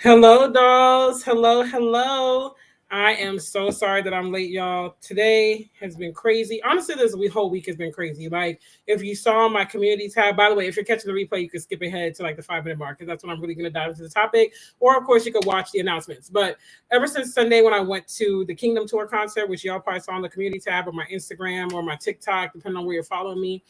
Hello, dolls. Hello, hello. I am so sorry that I'm late, y'all. Today has been crazy. Honestly, this whole week has been crazy. Like, if you saw my community tab, by the way, if you're catching the replay, you can skip ahead to like the 5 minute mark because that's when I'm really going to dive into the topic. Or, of course, you could watch the announcements. But ever since Sunday, when I went to the Kingdom Tour concert, which y'all probably saw on the community tab or my Instagram or my TikTok, depending on where you're following me,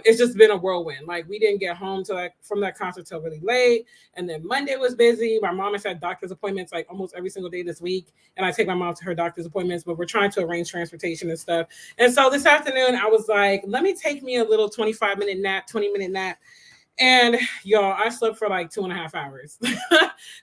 it's just been a whirlwind. Like, we didn't get home to from that concert till really late, and then Monday was busy. My mom has had doctor's appointments like almost every single day this week, and I take my mom to her doctor's appointments, but we're trying to arrange transportation and stuff. And so this afternoon I was like, let me take me a little 25-minute nap, 20-minute nap. And y'all, I slept for like 2.5 hours.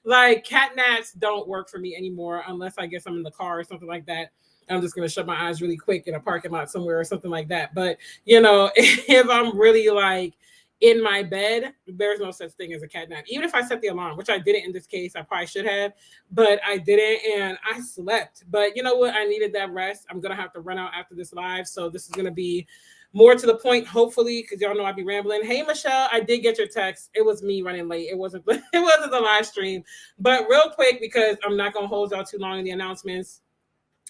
Like, cat naps don't work for me anymore unless I guess I'm in the car or something like that. I'm just going to shut my eyes really quick in a parking lot somewhere or something like that. But, if I'm really like in my bed, there's no such thing as a cat nap. Even if I set the alarm, which I didn't in this case, I probably should have, but I didn't, and I slept. But you know what? I needed that rest. I'm going to have to run out after this live. So this is going to be more to the point, hopefully, because y'all know I'd be rambling. Hey, Michelle, I did get your text. It was me running late. It wasn't the live stream. But real quick, because I'm not going to hold y'all too long in the announcements.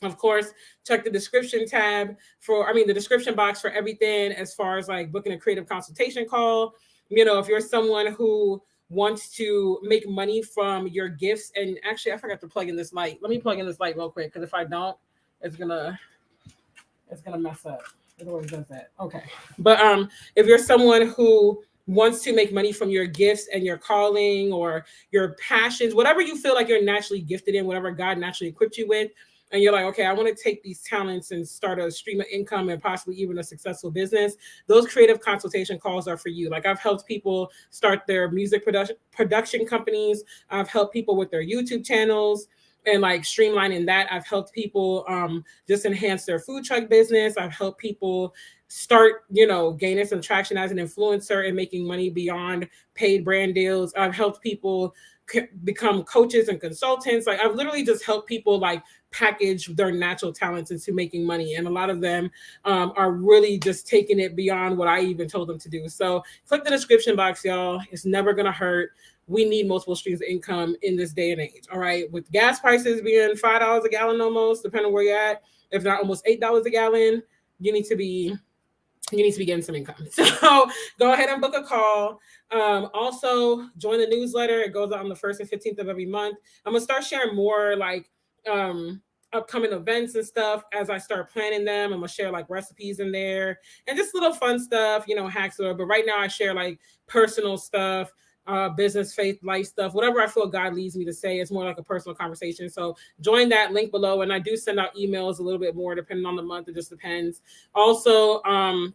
Of course, check the description tab the description box for everything as far as like booking a creative consultation call. If you're someone who wants to make money from your gifts, and actually I forgot to plug in this light. Let me plug in this light real quick, because if I don't, it's gonna mess up. It always does that. Okay. But if you're someone who wants to make money from your gifts and your calling or your passions, whatever you feel like you're naturally gifted in, whatever God naturally equipped you with, and you're like, okay, I want to take these talents and start a stream of income and possibly even a successful business, those creative consultation calls are for you. Like, I've helped people start their music production companies. I've helped people with their YouTube channels and like streamlining that. I've helped people just enhance their food truck business. I've helped people start, gaining some traction as an influencer and making money beyond paid brand deals. I've helped people become coaches and consultants. Like, I've literally just helped people like package their natural talents into making money, and a lot of them are really just taking it beyond what I even told them to do. So click the description box, y'all. It's never gonna hurt. We need multiple streams of income in this day and age. All right, with gas prices being $5 a gallon almost, depending on where you're at, if not almost $8 a gallon, you need to be getting some income. So go ahead and book a call. Also, join the newsletter. It goes out on the 1st and 15th of every month. I'm gonna start sharing more like upcoming events and stuff as I start planning them. I'm gonna share like recipes in there and just little fun stuff, hacks. But right now I share like personal stuff, business, faith, life stuff, whatever I feel God leads me to say. It's more like a personal conversation. So join that link below. And I do send out emails a little bit more depending on the month. It just depends. Also,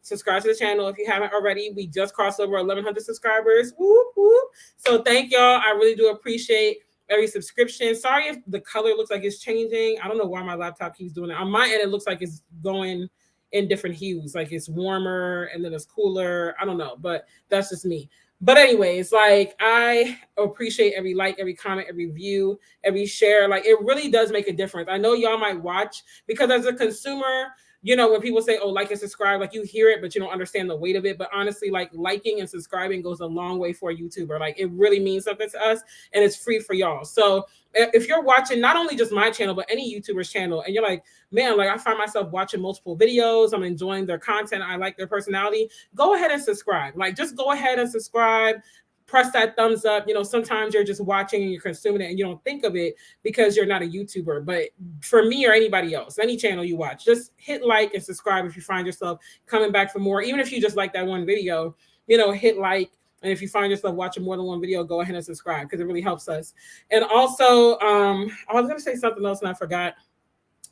subscribe to the channel if you haven't already. We just crossed over 1,100 subscribers. Whoop, whoop. So thank y'all. I really do appreciate every subscription. Sorry if the color looks like it's changing. I don't know why my laptop keeps doing it. On my end, it looks like it's going in different hues. Like, it's warmer and then it's cooler. I don't know, but that's just me. But anyways, like, I appreciate every like, every comment, every view, every share. Like, it really does make a difference. I know y'all might watch, because as a consumer, when people say, oh, like and subscribe, like, you hear it, but you don't understand the weight of it. But honestly, like, liking and subscribing goes a long way for a YouTuber. Like, it really means something to us, and it's free for y'all. So if you're watching not only just my channel, but any YouTuber's channel, and you're like, man, like, I find myself watching multiple videos, I'm enjoying their content, I like their personality, go ahead and subscribe. Like, just go ahead and subscribe. Press that thumbs up. Sometimes you're just watching and you're consuming it and you don't think of it because you're not a YouTuber. But for me or anybody else, any channel you watch, just hit like and subscribe if you find yourself coming back for more. Even if you just like that one video, hit like. And if you find yourself watching more than one video, go ahead and subscribe, because it really helps us. And also, I was going to say something else and I forgot.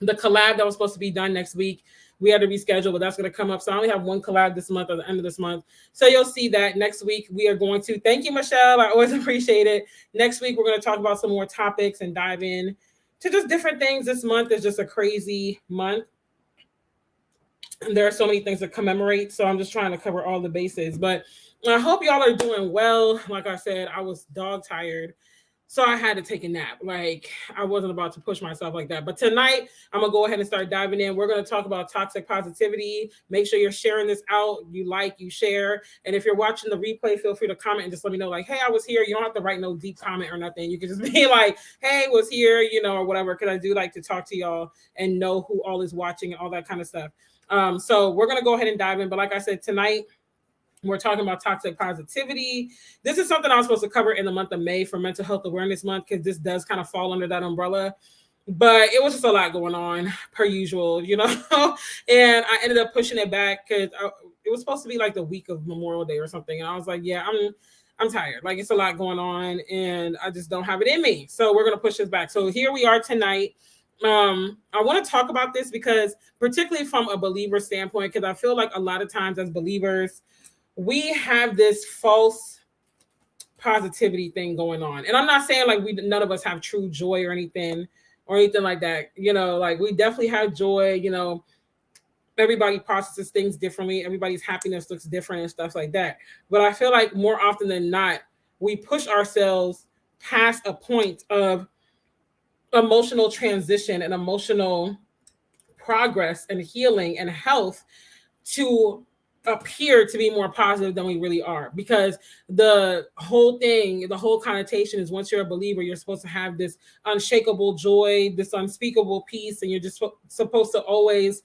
The collab that was supposed to be done next week, we had to reschedule, but that's going to come up. So I only have one collab this month, or the end of this month. So you'll see that next week. We are going to, thank you, Michelle. I always appreciate it. Next week, we're going to talk about some more topics and dive in to just different things. This month is just a crazy month. And there are so many things to commemorate. So I'm just trying to cover all the bases. But I hope y'all are doing well. Like I said, I was dog tired. So I had to take a nap. Like, I wasn't about to push myself like that. But tonight, I'm going to go ahead and start diving in. We're going to talk about toxic positivity. Make sure you're sharing this out. You like, you share. And if you're watching the replay, feel free to comment and just let me know, like, hey, I was here. You don't have to write no deep comment or nothing. You can just be like, hey, was here, you know, or whatever. Because I do like to talk to y'all and know who all is watching and all that kind of stuff. So we're going to go ahead and dive in. But like I said, tonight, we're talking about toxic positivity. This is something I was supposed to cover in the month of May for Mental Health Awareness Month, because this does kind of fall under that umbrella. But it was just a lot going on, per usual, you know. And I ended up pushing it back because it was supposed to be like the week of Memorial Day or something. And I was like, yeah, I'm tired. Like, it's a lot going on and I just don't have it in me. So we're going to push this back. So here we are tonight. I want to talk about this because, particularly from a believer standpoint, because I feel like a lot of times as believers, we have this false positivity thing going on. And I'm not saying like none of us have true joy or anything like that. You know, like, we definitely have joy. You know, everybody processes things differently. Everybody's happiness looks different and stuff like that. But I feel like more often than not, we push ourselves past a point of emotional transition and emotional progress and healing and health to appear to be more positive than we really are. Because the whole thing, the whole connotation is, once you're a believer, you're supposed to have this unshakable joy, this unspeakable peace, and you're just supposed to always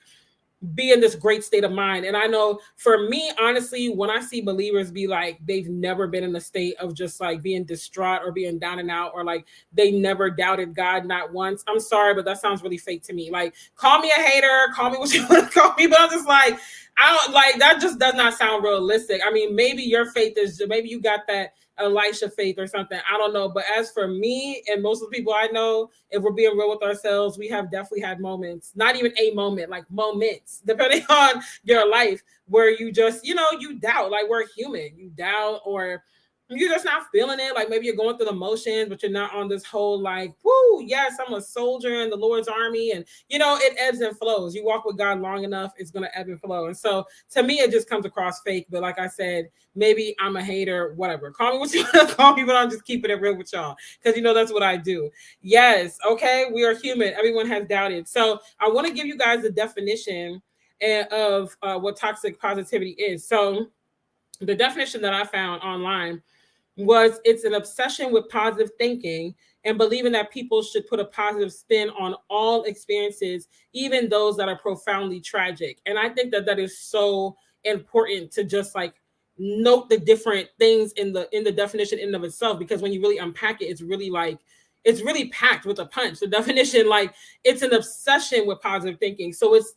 be in this great state of mind. And I know for me, honestly, when I see believers be like, they've never been in a state of just like being distraught or being down and out, or like they never doubted God, not once. I'm sorry, but that sounds really fake to me. Like, call me a hater, call me what you want to call me, but I'm just like, I don't like that. Just does not sound realistic. I mean, maybe your faith is, maybe you got that Elisha faith or something. I don't know. But as for me and most of the people I know, if we're being real with ourselves, we have definitely had moments, not even a moment, like moments, depending on your life, where you just, you know, you doubt. Like, we're human. You doubt, or you're just not feeling it. Like, maybe you're going through the motions, but you're not on this whole like, whoo, yes, I'm a soldier in the Lord's army. And, you know, it ebbs and flows. You walk with God long enough, it's going to ebb and flow. And so to me, it just comes across fake. But like I said, maybe I'm a hater, whatever. Call me what you want to call me, but I'm just keeping it real with y'all, because, you know, that's what I do. Yes. Okay. We are human. Everyone has doubted. So I want to give you guys the definition of what toxic positivity is. So the definition that I found online was, it's an obsession with positive thinking and believing that people should put a positive spin on all experiences, even those that are profoundly tragic. And I think that that is so important to just like note the different things in the definition in and of itself, because when you really unpack it, it's really packed with a punch. The definition, like, it's an obsession with positive thinking. So it's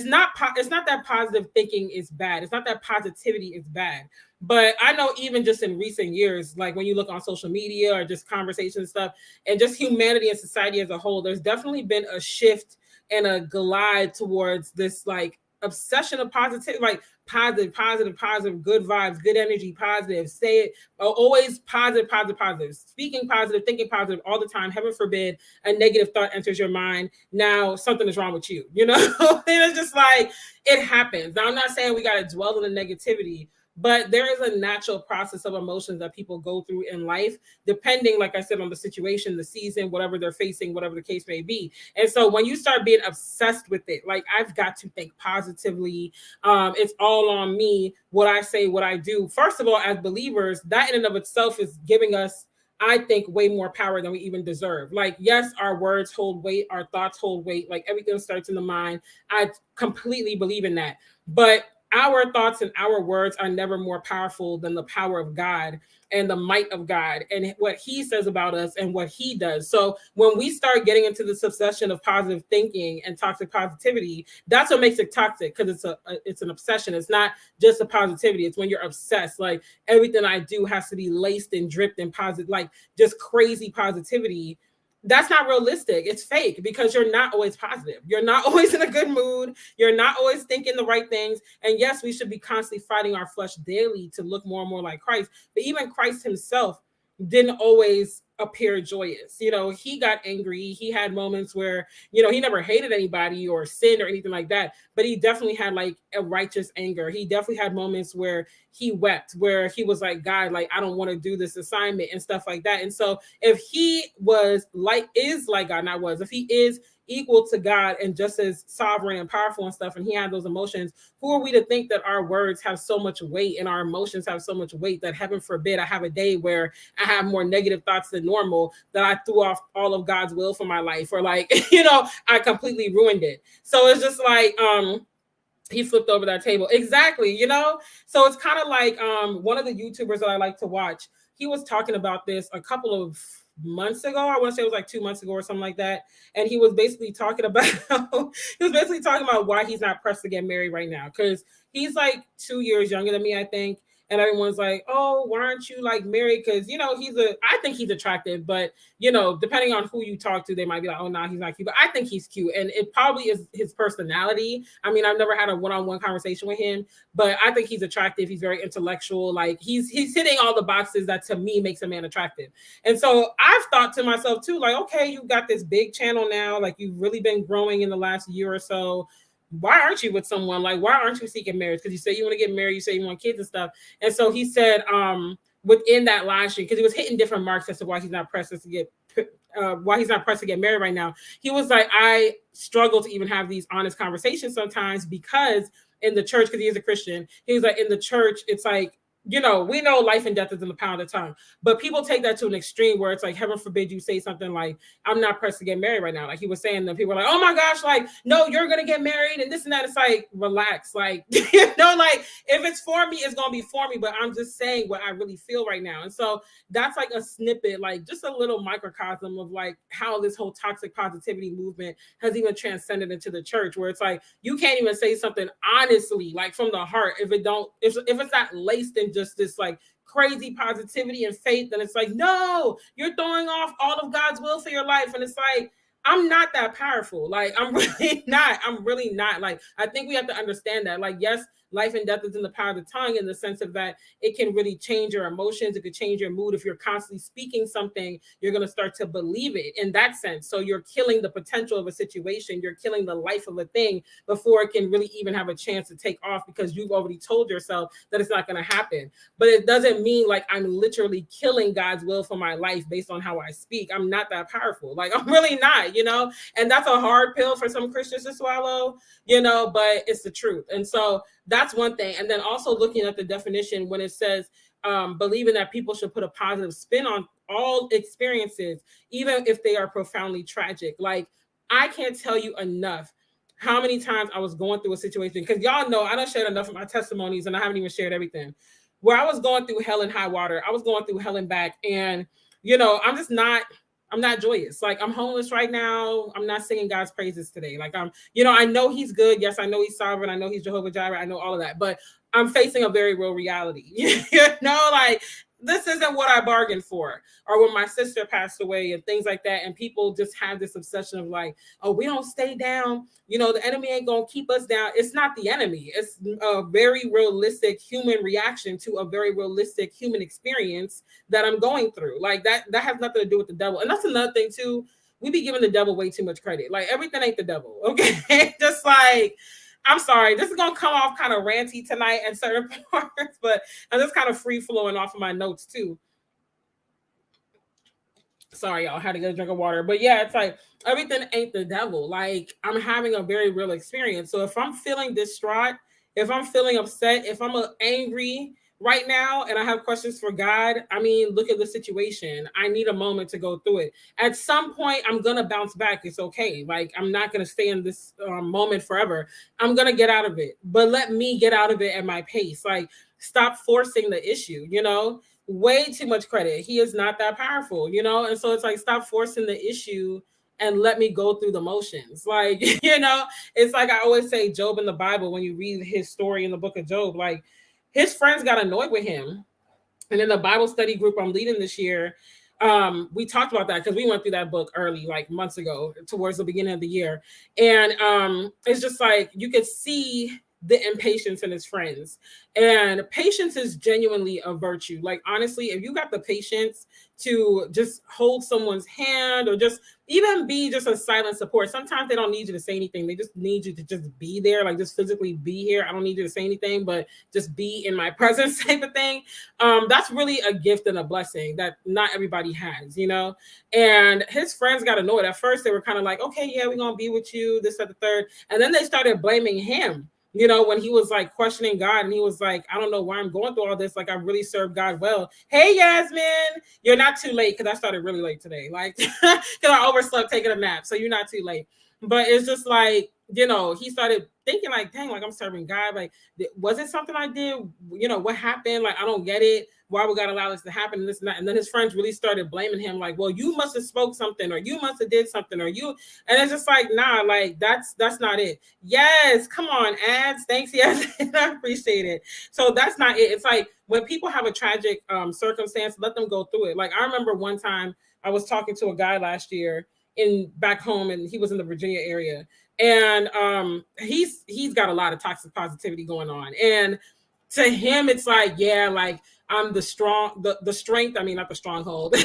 not that positive thinking is bad. It's not that positivity is bad. But I know even just in recent years, like when you look on social media or just conversations and stuff, and just humanity and society as a whole, there's definitely been a shift and a glide towards this like obsession of positivity, like positive, good vibes, good energy, positive, say it, always positive, speaking positive, thinking positive all the time. Heaven forbid a negative thought enters your mind. Now something is wrong with you, you know? And it's just like, it happens. Now, I'm not saying we got to dwell in the negativity, but there is a natural process of emotions that people go through in life, depending, like I said, on the situation, the season, whatever they're facing, whatever the case may be. And so when you start being obsessed with it, like, I've got to think positively, it's all on me, what I say, what I do. First of all, as believers, that in and of itself is giving us, I think, way more power than we even deserve. Like, yes, our words hold weight, our thoughts hold weight, like everything starts in the mind. I completely believe in that. But our thoughts and our words are never more powerful than the power of God and the might of God and what he says about us and what he does. So when we start getting into this obsession of positive thinking and toxic positivity, that's what makes it toxic, because it's an obsession. It's not just a positivity. It's when you're obsessed. Like, everything I do has to be laced and dripped in positive, like just crazy positivity. That's not realistic. It's fake, because you're not always positive. You're not always in a good mood. You're not always thinking the right things. And yes, we should be constantly fighting our flesh daily to look more and more like Christ. But even Christ himself didn't always appear joyous. You know, he got angry. He had moments where, you know, he never hated anybody or sinned or anything like that, but he definitely had like a righteous anger. He definitely had moments where he wept, where he was like, God, like, I don't want to do this assignment and stuff like that. And so if he was like, is like God, not was, if he is equal to God and just as sovereign and powerful and stuff, and he had those emotions, who are we to think that our words have so much weight and our emotions have so much weight that heaven forbid I have a day where I have more negative thoughts than normal, that I threw off all of God's will for my life, or like, you know, I completely ruined it. So it's just like, he flipped over that table. Exactly, you know? So it's kind of like one of the YouTubers that I like to watch, he was talking about this a couple of months ago. I want to say it was like 2 months ago or something like that. And he was basically talking about why he's not pressed to get married right now. Because he's like 2 years younger than me, I think. And everyone's like, oh, why aren't you like married? Because, you know, I think he's attractive, but, you know, depending on who you talk to, they might be like, oh, no, he's not cute. But I think he's cute. And it probably is his personality. I mean, I've never had a one-on-one conversation with him, but I think he's attractive. He's very intellectual. Like he's hitting all the boxes that to me makes a man attractive. And so I've thought to myself too, like, okay, you've got this big channel now. Like you've really been growing in the last year or so. Why aren't you with someone? Like, why aren't you seeking marriage? Because you say you want to get married, you say you want kids and stuff. And so he said, within that live stream, because he was hitting different marks as to why he's not pressed to get married right now. He was like, I struggle to even have these honest conversations sometimes because in the church, because he is a Christian, he was like, in the church, it's like, you know, we know life and death is in the power of the tongue, but people take that to an extreme where it's like, heaven forbid you say something like, I'm not pressed to get married right now. Like he was saying that people are like, oh my gosh, like, no, you're going to get married and this and that. It's like, relax. Like, you know, like if it's for me, it's going to be for me, but I'm just saying what I really feel right now. And so that's like a snippet, like just a little microcosm of like how this whole toxic positivity movement has even transcended into the church, where it's like, you can't even say something honestly, like from the heart, if it's not laced in just this like crazy positivity and faith, then it's like, no, you're throwing off all of God's will for your life. And it's like, I'm not that powerful. Like, I'm really not. Like, I think we have to understand that. Like, yes, life and death is in the power of the tongue, in the sense of that it can really change your emotions. It could change your mood. If you're constantly speaking something, you're going to start to believe it in that sense. So you're killing the potential of a situation. You're killing the life of a thing before it can really even have a chance to take off, because you've already told yourself that it's not going to happen. But it doesn't mean like I'm literally killing God's will for my life based on how I speak. I'm not that powerful. Like, I'm really not, you know, and that's a hard pill for some Christians to swallow, you know, but it's the truth. And so that's one thing. And then also looking at the definition when it says believing that people should put a positive spin on all experiences, even if they are profoundly tragic. Like, I can't tell you enough how many times I was going through a situation, because y'all know I don't share enough of my testimonies and I haven't even shared everything, where I was going through hell and high water. I was going through hell and back. And, you know, I'm not joyous. Like, I'm homeless right now. I'm not singing God's praises today. Like, you know, I know he's good. Yes, I know he's sovereign. I know he's Jehovah Jireh. I know all of that, but I'm facing a very real reality. You know, like, this isn't what I bargained for. Or when my sister passed away and things like that. And people just have this obsession of like, oh, we don't stay down. You know, the enemy ain't going to keep us down. It's not the enemy. It's a very realistic human reaction to a very realistic human experience that I'm going through. Like, that has nothing to do with the devil. And that's another thing too. We be giving the devil way too much credit. Like, everything ain't the devil. Okay. Just like, I'm sorry, this is going to come off kind of ranty tonight in certain parts, but I'm just kind of free flowing off of my notes too. Sorry, y'all, had to get a drink of water. But yeah, it's like, everything ain't the devil. Like, I'm having a very real experience. So if I'm feeling distraught, if I'm feeling upset, if I'm angry right now and I have questions for God, I mean, look at the situation. I need a moment to go through it. At some point, I'm going to bounce back. It's okay. Like, I'm not going to stay in this moment forever. I'm going to get out of it, but let me get out of it at my pace. Like, stop forcing the issue, you know, way too much credit. He is not that powerful, you know? And so it's like, stop forcing the issue and let me go through the motions. Like, you know, it's like I always say, Job in the Bible, when you read his story in the book of Job, like, his friends got annoyed with him. And in the Bible study group I'm leading this year, we talked about that because we went through that book early, like months ago, towards the beginning of the year. And it's just like, you could see the impatience in his friends. And patience is genuinely a virtue. Like, honestly, if you got the patience to just hold someone's hand or just even be just a silent support. Sometimes they don't need you to say anything. They just need you to just be there, like just physically be here. I don't need you to say anything, but just be in my presence type of thing. That's really a gift and a blessing that not everybody has, you know? And his friends got annoyed. At first, they were kind of like, okay, yeah, we're going to be with you, this, that, the third. And then they started blaming him. You know, when he was like questioning God and he was like, I don't know why I'm going through all this. Like, I really serve God well. Hey, Yasmin, you're not too late because I started really late today. Like, because I overslept taking a nap. So you're not too late. But it's just like, you know, he started thinking like, dang, like I'm serving God. Like, was it something I did? You know, what happened? Like, I don't get it. Why we got to allow this to happen and this and that. And then his friends really started blaming him like, well, you must have spoke something or you must have did something or you. And it's just like, nah, like that's not it. Yes, come on, ads. Thanks. Yes, I appreciate it. So that's not it. It's like when people have a tragic circumstance, let them go through it. Like I remember one time I was talking to a guy last year in back home and he was in the Virginia area. And he's got a lot of toxic positivity going on. And to him, it's like, yeah, like I'm the strength. I mean, not the stronghold.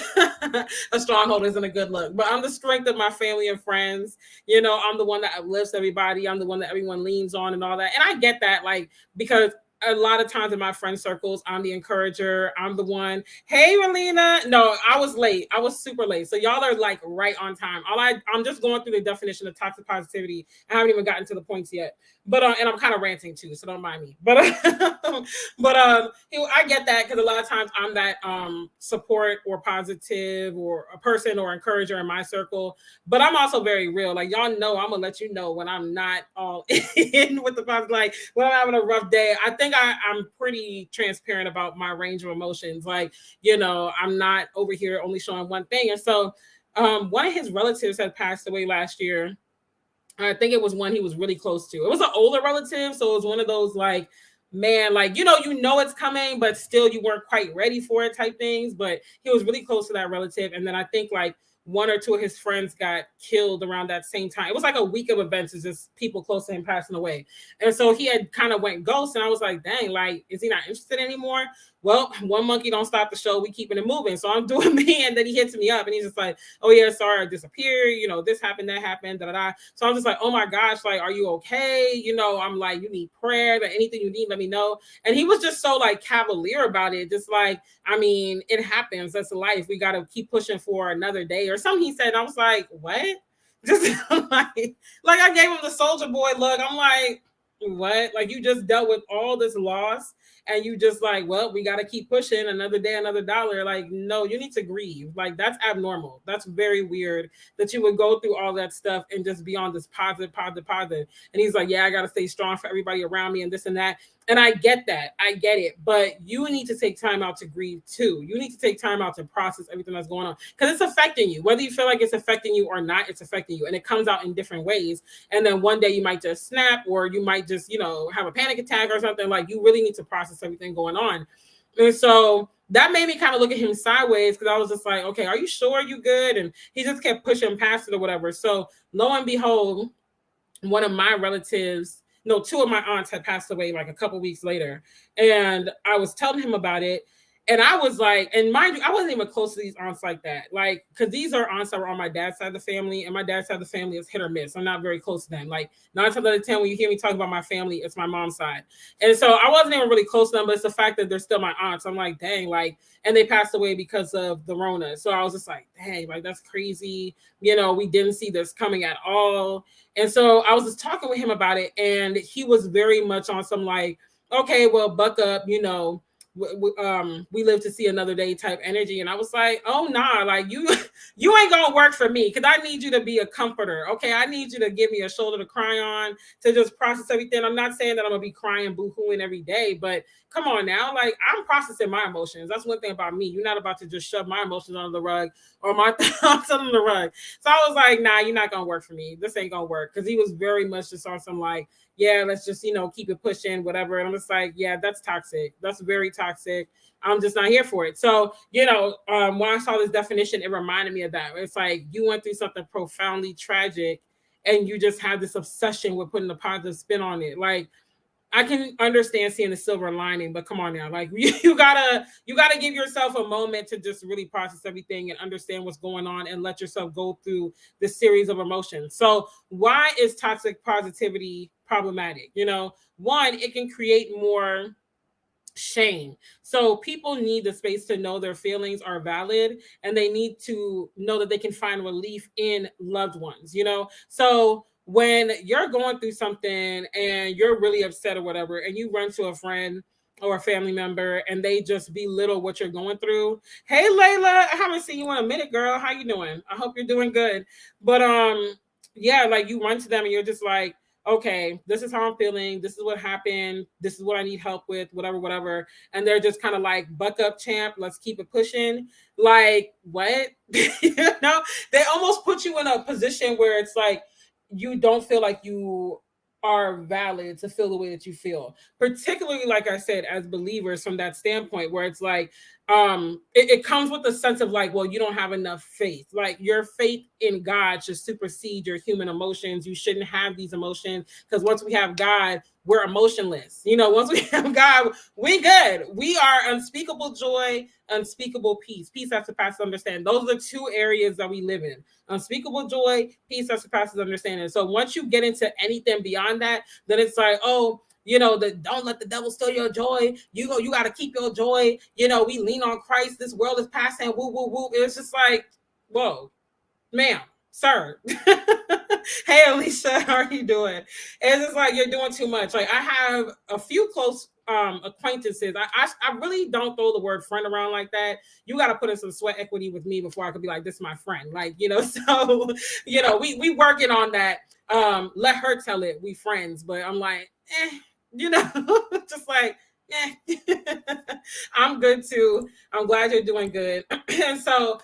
A stronghold isn't a good look, but I'm the strength of my family and friends. You know, I'm the one that uplifts everybody. I'm the one that everyone leans on and all that. And I get that, like, because a lot of times in my friend circles, I'm the encourager. I'm the one. Hey, Relina. No, I was late. I was super late. So y'all are like right on time. I'm just going through the definition of toxic positivity. I haven't even gotten to the points yet. But and I'm kind of ranting too, so don't mind me. But I get that because a lot of times I'm that support or positive or a person or encourager in my circle. But I'm also very real. Like y'all know, I'm gonna let you know when I'm not all in with the positive. Like when I'm having a rough day, I think I'm pretty transparent about my range of emotions. Like, you know, I'm not over here only showing one thing. And so one of his relatives had passed away last year. I think it was one he was really close to. It was an older relative, so it was one of those like, man, like you know it's coming, but still you weren't quite ready for it type things. But he was really close to that relative, and then I think like one or two of his friends got killed around that same time. It was like a week of events, it's just people close to him passing away, and so he had kind of went ghost. And I was like, dang, like is he not interested anymore? Well, one monkey don't stop the show. We keeping it moving. So I'm doing me. And then he hits me up and he's just like, oh yeah, sorry, I disappeared. You know, this happened, that happened, da da da. So I'm just like, oh my gosh, like, are you okay? You know, I'm like, you need prayer, like anything you need, let me know. And he was just so like cavalier about it. Just like, I mean, it happens. That's life. We got to keep pushing for another day or something he said. And I was like, what? Just like I gave him the soldier boy look. I'm like, what? Like you just dealt with all this loss and you just like, well, we got to keep pushing another day, another dollar. Like, no, you need to grieve. Like that's abnormal. That's very weird that you would go through all that stuff and just be on this positive. And he's like, yeah, I got to stay strong for everybody around me and this and that. And I get that. I get it. But you need to take time out to grieve too. You need to take time out to process everything that's going on because it's affecting you. Whether you feel like it's affecting you or not, it's affecting you. And it comes out in different ways. And then one day you might just snap or you might just, you know, have a panic attack or something. Like you really need to process everything going on. And so that made me kind of look at him sideways because I was just like, okay, are you sure you good? And he just kept pushing past it or whatever. So lo and behold, one of my relatives, no, two of my aunts had passed away like a couple weeks later. And I was telling him about it. And I was like, and mind you, I wasn't even close to these aunts like that. Like, because these are aunts that were on my dad's side of the family. And my dad's side of the family is hit or miss. I'm not very close to them. Like 9 times out of 10, when you hear me talk about my family, it's my mom's side. And so I wasn't even really close to them, but it's the fact that they're still my aunts. I'm like, dang, like, and they passed away because of the Rona. So I was just like, dang, like, that's crazy. You know, we didn't see this coming at all. And so I was just talking with him about it. And he was very much on some like, okay, well, buck up, you know, we live to see another day type energy. And I was like, oh nah, like you ain't gonna work for me because I need you to be a comforter. Okay, I need you to give me a shoulder to cry on, to just process everything. I'm not saying that I'm gonna be crying boo-hooing every day, but come on now, like I'm processing my emotions. That's one thing about me. You're not about to just shove my emotions under the rug or my thoughts under the rug. So I was like, nah, you're not gonna work for me. This ain't gonna work. Because he was very much just on some like, yeah, let's just, you know, keep it pushing, whatever. And I'm just like, yeah, that's toxic. That's very toxic. I'm just not here for it. So, you know, when I saw this definition, it reminded me of that. It's like you went through something profoundly tragic and you just have this obsession with putting a positive spin on it. Like, I can understand seeing the silver lining, but come on now, like you gotta give yourself a moment to just really process everything and understand what's going on and let yourself go through the series of emotions. So why is toxic positivity problematic? You know, one, it can create more shame. So people need the space to know their feelings are valid, and they need to know that they can find relief in loved ones, you know? So when you're going through something and you're really upset or whatever, and you run to a friend or a family member and they just belittle what you're going through. Hey Layla, I haven't seen you in a minute, girl. How you doing? I hope you're doing good. But yeah, like you run to them and you're just like, okay, this is how I'm feeling. This is what happened. This is what I need help with, whatever, whatever. And they're just kind of like, buck up, champ. Let's keep it pushing. Like, what? You know, they almost put you in a position where it's like, you don't feel like you are valid to feel the way that you feel, particularly like I said, as believers, from that standpoint where it's like it comes with a sense of like, well, you don't have enough faith. Like your faith in God should supersede your human emotions. You shouldn't have these emotions, because once we have God, we're emotionless. You know, once we have God, we good. We are unspeakable joy, unspeakable peace, peace that surpasses understanding. Those are the two areas that we live in: unspeakable joy, peace that surpasses understanding. So once you get into anything beyond that, then it's like, oh, you know, don't let the devil steal your joy. You got to keep your joy. You know, we lean on Christ. This world is passing. Woo, woo, woo. It's just like, whoa, ma'am, sir. Hey, Alicia, how are you doing? It's just like, you're doing too much. Like, I have a few close acquaintances. I really don't throw the word friend around like that. You got to put in some sweat equity with me before I could be like, this is my friend. Like, you know, so, you know, we working on that. Let her tell it, we friends. But I'm like, you know, just like, I'm good too. I'm glad you're doing good. And so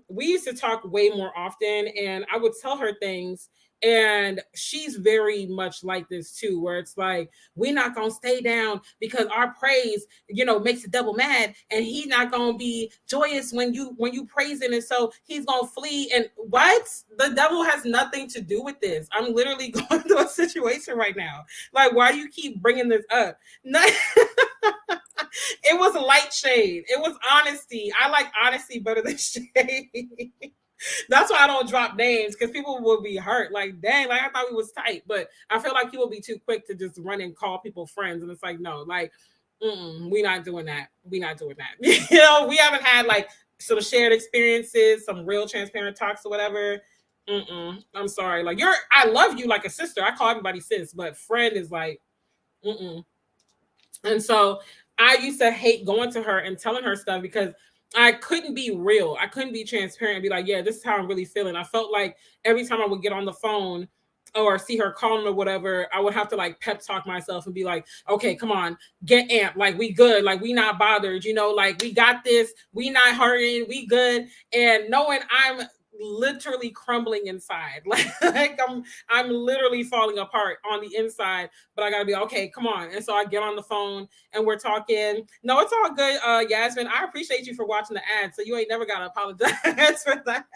we used to talk way more often, and I would tell her things, and she's very much like this too, where it's like, we're not gonna stay down because our praise, you know, makes the devil mad, and he's not gonna be joyous when you praise him, and so he's gonna flee. And what? The devil has nothing to do with this. I'm literally going through a situation right now. Like, why you keep bringing this up? It was light shade. It was honesty. I like honesty better than shade. That's why I don't drop names, because people will be hurt. Like, dang, like I thought we was tight, but I feel like people be too quick to just run and call people friends, and it's like, no, like, we not doing that. We not doing that. You know, we haven't had like some shared experiences, some real transparent talks or whatever. I'm sorry. Like, I love you like a sister. I call everybody sis, but friend is like, And so I used to hate going to her and telling her stuff, because I couldn't be real. I couldn't be transparent and be like, yeah, this is how I'm really feeling. I felt like every time I would get on the phone or see her calling or whatever, I would have to like pep talk myself and be like, okay, come on, get amped. Like, we good. Like, we not bothered, you know, like we got this. We not hurting. We good. And knowing I'm literally crumbling inside. Like I'm literally falling apart on the inside, but I gotta be okay, come on. And so I get on the phone and we're talking. No, it's all good, Yasmin. I appreciate you for watching the ad, so you ain't never gotta apologize for that.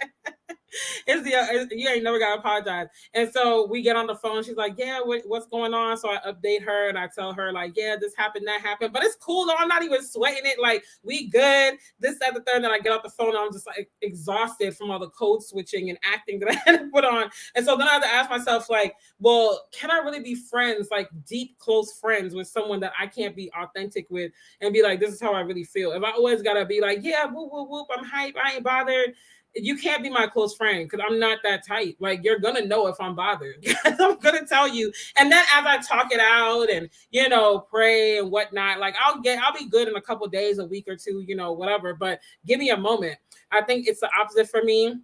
You ain't never gotta apologize. And so we get on the phone. She's like, yeah, what's going on? So I update her and I tell her like, yeah, this happened, that happened, but it's cool though. I'm not even sweating it. Like, we good. This, that, the third. And then I get off the phone. I'm just like exhausted from all the code switching and acting that I had to put on. And so then I have to ask myself, like, well, can I really be friends, like deep, close friends with someone that I can't be authentic with and be like, this is how I really feel? If I always gotta be like, yeah, whoop, whoop, whoop, I'm hype, I ain't bothered, you can't be my close friend, because I'm not that tight. Like, you're gonna know if I'm bothered. I'm gonna tell you. And then as I talk it out and, you know, pray and whatnot, like I'll be good in a couple days, a week or two, you know, whatever. But give me a moment. I think it's the opposite for me.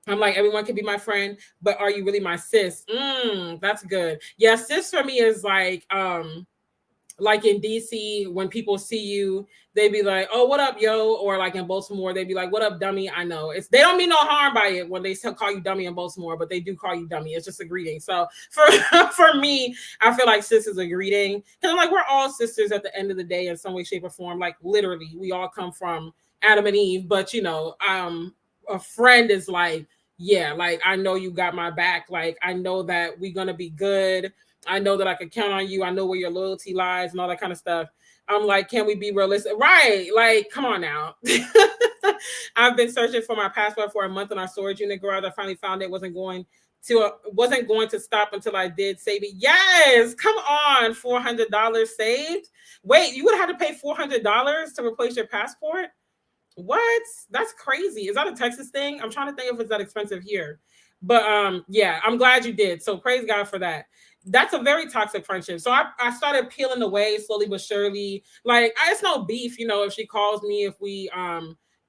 I'm like, everyone can be my friend, but are you really my sis? That's good. Yeah, sis for me is like in DC, when people see you, they be like, oh, what up, yo? Or like in Baltimore, they be like, what up, dummy? I know they don't mean no harm by it when they still call you dummy in Baltimore, but they do call you dummy. It's just a greeting. So for me, I feel like sis is a greeting, because like we're all sisters at the end of the day in some way, shape, or form. Like, literally, we all come from Adam and Eve. But you know, a friend is like, yeah, like I know you got my back. Like, I know that we're gonna be good. I know that I can count on you. I know where your loyalty lies and all that kind of stuff. I'm like, can we be realistic? Right. Like, come on now. I've been searching for my passport for a month in our storage unit garage. I finally found it. Wasn't going to stop until I did save it. Yes, come on, $400 saved. Wait, you would have had to pay $400 to replace your passport? What? That's crazy. Is that a Texas thing? I'm trying to think if it's that expensive here. But yeah, I'm glad you did. So praise God for that. That's a very toxic friendship. So I started peeling away slowly but surely. Like it's no beef, if she calls me, if we are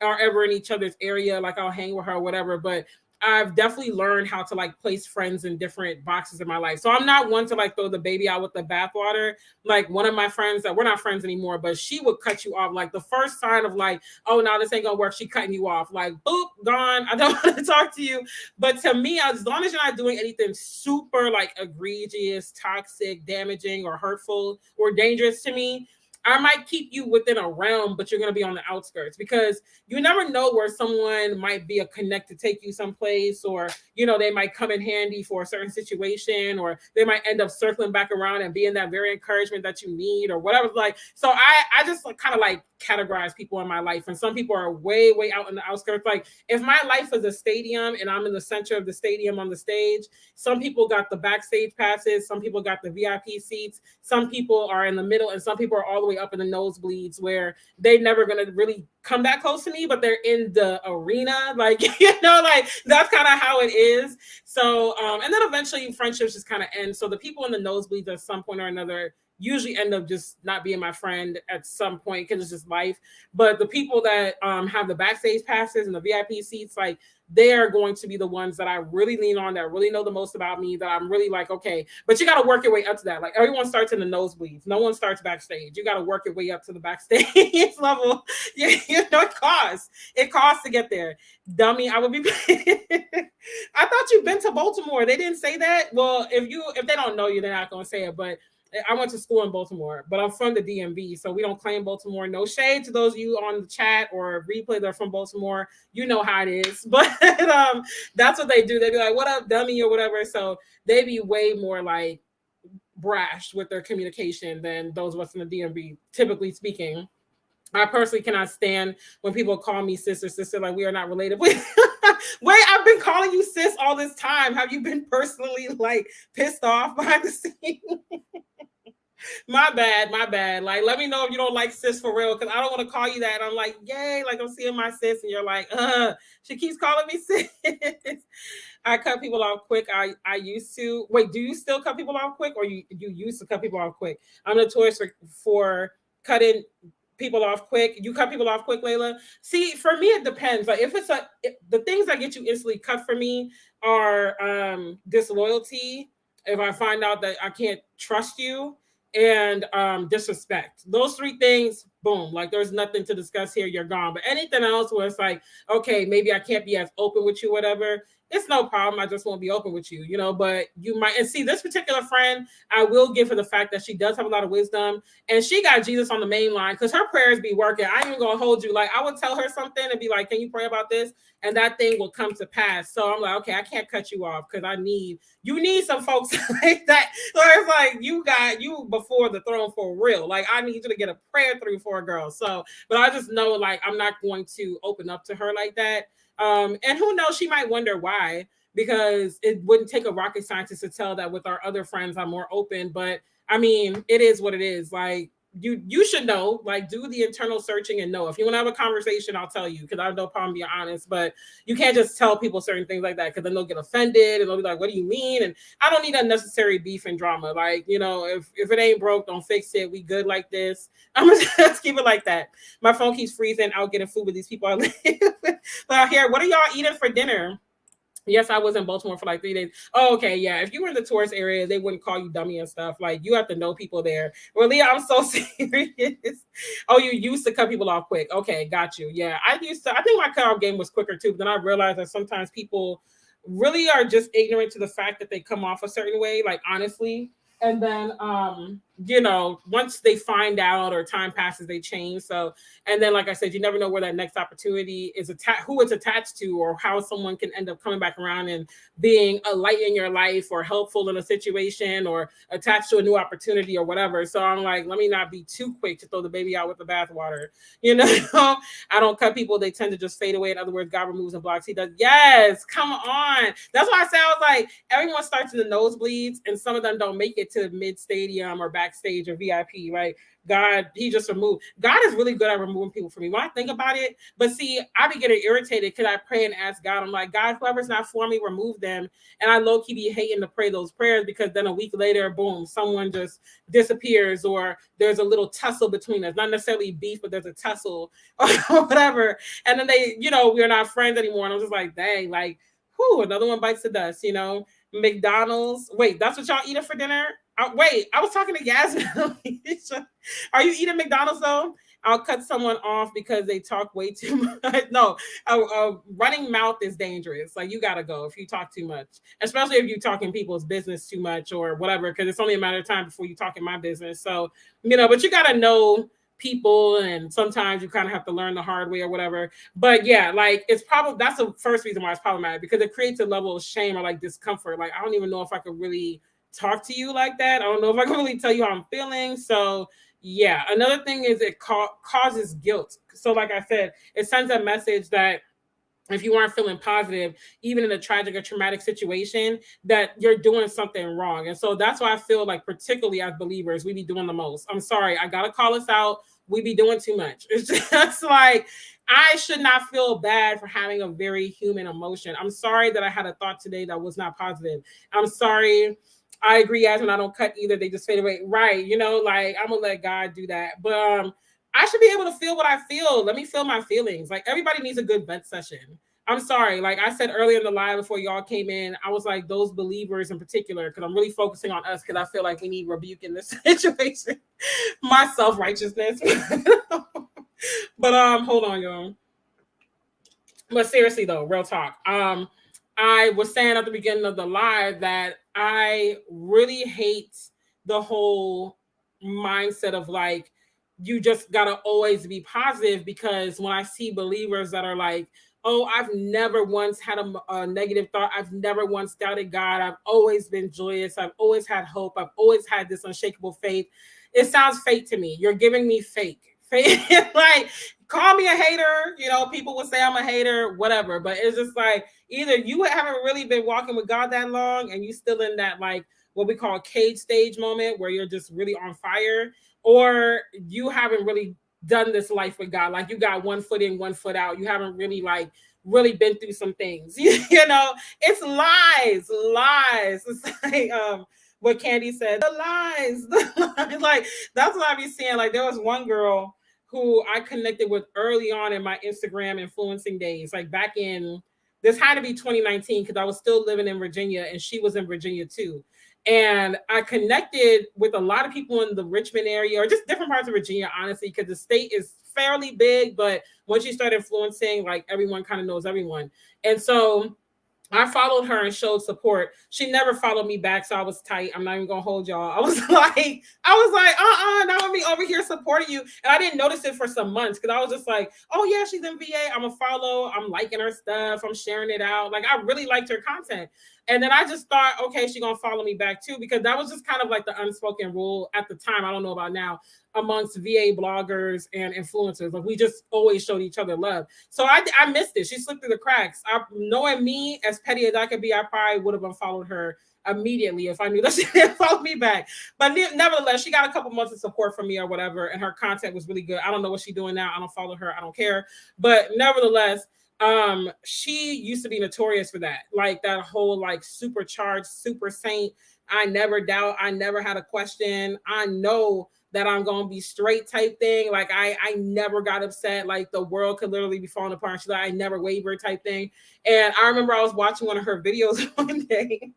ever in each other's area, like I'll hang with her or whatever. But I've definitely learned how to like place friends in different boxes in my life. So I'm not one to like throw the baby out with the bathwater. Like one of my friends that we're not friends anymore, but she would cut you off. Like the first sign of like, oh, no, this ain't gonna work. She cutting you off. Like, boop, gone. I don't want to talk to you. But to me, as long as you're not doing anything super like egregious, toxic, damaging, or hurtful or dangerous to me, I might keep you within a realm, but you're going to be on the outskirts because you never know where someone might be a connect to take you someplace, or, they might come in handy for a certain situation, or they might end up circling back around and being that very encouragement that you need or whatever. Like, so I just like, kind of like categorize people in my life. And some people are way, way out in the outskirts. Like if my life is a stadium and I'm in the center of the stadium on the stage, some people got the backstage passes. Some people got the VIP seats. Some people are in the middle and some people are all the way up in the nosebleeds where they never going to really come that close to me, but they're in the arena. Like, like that's kind of how it is. So, and then eventually friendships just kind of end. So the people in the nosebleeds at some point or another usually end up just not being my friend at some point because it's just life. But the people that have the backstage passes and the VIP seats, like they are going to be the ones that I really lean on, that really know the most about me, that I'm really like, okay, but you got to work your way up to that. Like everyone starts in the nosebleeds. No one starts backstage. You got to work your way up to the backstage level. It costs to get there. Dummy, I would be. I thought you've been to Baltimore. They didn't say that. Well, if they don't know you, they're not going to say it, but I went to school in Baltimore, but I'm from the DMV, so we don't claim Baltimore. No shade to those of you on the chat or replay that are from Baltimore. You know how it is. But that's what they do. They be like, what up, dummy, or whatever. So they be way more like brash with their communication than those of us in the DMV, typically speaking. I personally cannot stand when people call me sis or sister, like we are not related. Wait, I've been calling you sis all this time. Have you been personally like pissed off behind the scenes? My bad. Like, let me know if you don't like sis for real, because I don't want to call you that. And I'm like, yay, like I'm seeing my sis, and you're like, she keeps calling me sis. I cut people off quick. I used to. Wait, do you still cut people off quick, or you used to cut people off quick? I'm notorious for cutting people off quick. You cut people off quick, Layla? See, for me, it depends. Like if the things that get you instantly cut for me are disloyalty. If I find out that I can't trust you, and disrespect. Those three things, boom, like there's nothing to discuss here, you're gone. But anything else where it's like, okay, maybe I can't be as open with you, whatever, it's no problem. I just won't be open with you, but you might. And see, this particular friend, I will give her the fact that she does have a lot of wisdom, and she got Jesus on the main line because her prayers be working. I ain't even gonna hold you. Like I would tell her something and be like, can you pray about this? And that thing will come to pass. So I'm like, okay, I can't cut you off because you need some folks like that. So it's like you got you before the throne for real. Like I need you to get a prayer through for a girl. So, but I just know like I'm not going to open up to her like that. And who knows, she might wonder why, because it wouldn't take a rocket scientist to tell that with our other friends I'm more open. But I mean, it is what it is. Like you should know, like do the internal searching and know. If you want to have a conversation, I'll tell you, because I have no problem being honest. But you can't just tell people certain things like that, because then they'll get offended and they'll be like, what do you mean? And I don't need unnecessary beef and drama. Like, if it ain't broke, don't fix it. We good like this. I'm gonna just keep it like that. My phone keeps freezing out getting food with these people I live with. But out here, what are y'all eating for dinner? Yes, I was in Baltimore for like 3 days. Oh, okay, yeah. If you were in the tourist area, they wouldn't call you dummy and stuff. Like, you have to know people there. Well, Leah, I'm so serious. Oh, you used to cut people off quick. Okay, got you. Yeah, I think my cutoff game was quicker too, but then I realized that sometimes people really are just ignorant to the fact that they come off a certain way, like honestly. And then once they find out or time passes, they change. So, and then, like I said, you never know where that next opportunity is who it's attached to, or how someone can end up coming back around and being a light in your life or helpful in a situation or attached to a new opportunity or whatever. So I'm like, let me not be too quick to throw the baby out with the bathwater. I don't cut people. They tend to just fade away. In other words, God removes and blocks. He does. Yes, come on. That's why I say, I was like, everyone starts in the nosebleeds and some of them don't make it to mid stadium or backstage or VIP, right? God, he just removed. God is really good at removing people from me when I think about it. But see, I be getting irritated because I pray and ask God. I'm like, God, whoever's not for me, remove them. And I low key be hating to pray those prayers because then a week later, boom, someone just disappears or there's a little tussle between us. Not necessarily beef, but there's a tussle or whatever. And then they, we're not friends anymore. And I'm just like, dang, like, whew, another one bites the dust, McDonald's. Wait, that's what y'all eating for dinner? Wait, I was talking to Yasmin. Are you eating McDonald's though? I'll cut someone off because they talk way too much. No, a running mouth is dangerous. Like, you got to go if you talk too much, especially if you're talking people's business too much or whatever, because it's only a matter of time before you talk in my business. So, but you got to know people, and sometimes you kind of have to learn the hard way or whatever. But yeah, like, that's the first reason why it's problematic, because it creates a level of shame or like discomfort. Like, I don't even know if I could really talk to you like that. I don't know if I can really tell you how I'm feeling. So yeah, another thing is it causes guilt. So like I said, it sends a message that if you aren't feeling positive, even in a tragic or traumatic situation, that you're doing something wrong. And so that's why I feel like, particularly as believers, we be doing the most. I'm sorry, I gotta call us out. We be doing too much. It's just like, I should not feel bad for having a very human emotion. I'm sorry that I had a thought today that was not positive. I'm sorry. I agree, as when I don't cut either, they just fade away. Right. Like, I'm gonna let God do that. But I should be able to feel what I feel. Let me feel my feelings. Like, everybody needs a good vent session. I'm sorry. Like I said earlier in the live before y'all came in, I was like, those believers in particular, because I'm really focusing on us, because I feel like we need rebuke in this situation. My self-righteousness. But hold on, y'all. But seriously though, real talk. I was saying at the beginning of the live that I really hate the whole mindset of like, you just gotta always be positive, because when I see believers that are like, oh, I've never once had a negative thought. I've never once doubted God. I've always been joyous. I've always had hope. I've always had this unshakable faith. It sounds fake to me. You're giving me fake. Like, call me a hater. People would say I'm a hater, whatever. But it's just like, either you haven't really been walking with God that long and you still in that, like, what we call cage stage moment where you're just really on fire, or you haven't really done this life with God. Like, you got 1 foot in, 1 foot out. You haven't really really been through some things. It's lies. It's like what Candy said, the lies. Like, that's what I be seeing. Like, there was one girl who I connected with early on in my Instagram influencing days, like back in, this had to be 2019, because I was still living in Virginia and she was in Virginia too. And I connected with a lot of people in the Richmond area, or just different parts of Virginia, honestly, because the state is fairly big, but once you start influencing, like, everyone kind of knows everyone. And so I followed her and showed support. She never followed me back, so I was tight. I'm not even gonna hold y'all. I was like, not with me over here supporting you. And I didn't notice it for some months, because I was just like, oh yeah, she's in VA. I'm a follow. I'm liking her stuff. I'm sharing it out. Like, I really liked her content. And then I just thought, okay, she's gonna follow me back too, because that was just kind of like the unspoken rule at the time. I don't know about now, amongst VA bloggers and influencers. Like, we just always showed each other love. So I missed it. She slipped through the cracks. Knowing me, as petty as I could be, I probably would have unfollowed her immediately if I knew that she didn't follow me back. But nevertheless, she got a couple months of support from me or whatever, and her content was really good. I don't know what she's doing now. I don't follow her. I don't care. But nevertheless, she used to be notorious for that. Like, that whole, like, supercharged super saint. I never doubt. I never had a question. I know that I'm going to be straight type thing. Like, I never got upset. Like, the world could literally be falling apart. She's like, I never waver type thing. And I remember I was watching one of her videos one day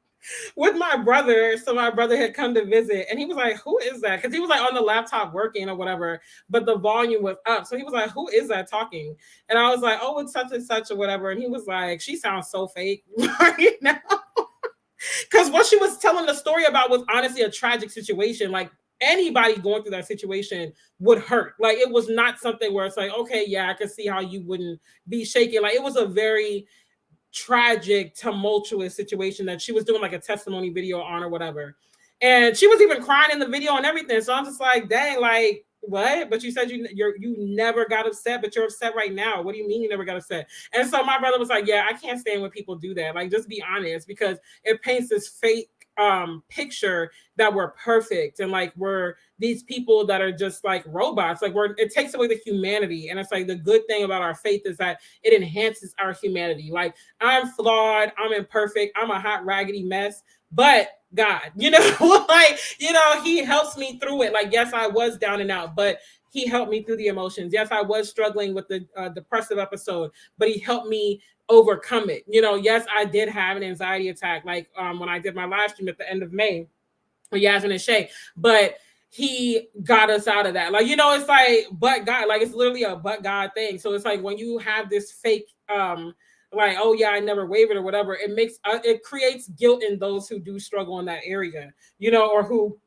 with my brother. So my brother had come to visit, and he was like, who is that? Because he was like on the laptop working or whatever, but the volume was up. So he was like, who is that talking? And I was like, oh, it's such and such or whatever. And he was like, she sounds so fake right now. Because what she was telling the story about was honestly a tragic situation. Like, anybody going through that situation would hurt. Like, it was not something where it's like, okay, yeah, I can see how you wouldn't be shaking. Like, it was a very tragic, tumultuous situation that she was doing like a testimony video on or whatever. And she was even crying in the video and everything. So I'm just like, dang, like, what? But you said you never got upset, but you're upset right now. What do you mean you never got upset? And so my brother was like, yeah, I can't stand when people do that. Like, just be honest, because it paints this fake picture that we're perfect and like we're these people that are just like robots. Like, it takes away the humanity. And it's like, the good thing about our faith is that it enhances our humanity. Like, I'm flawed, I'm imperfect, I'm a hot raggedy mess, but God, like, he helps me through it. Like, yes, I was down and out, but he helped me through the emotions. Yes, I was struggling with the depressive episode, but he helped me overcome it. Yes, I did have an anxiety attack, like when I did my live stream at the end of May with Yasmin and Shay, but he got us out of that. Like, it's like, but God, like, it's literally a but God thing. So it's like, when you have this fake, like, oh yeah, I never wavered or whatever, it creates guilt in those who do struggle in that area, or who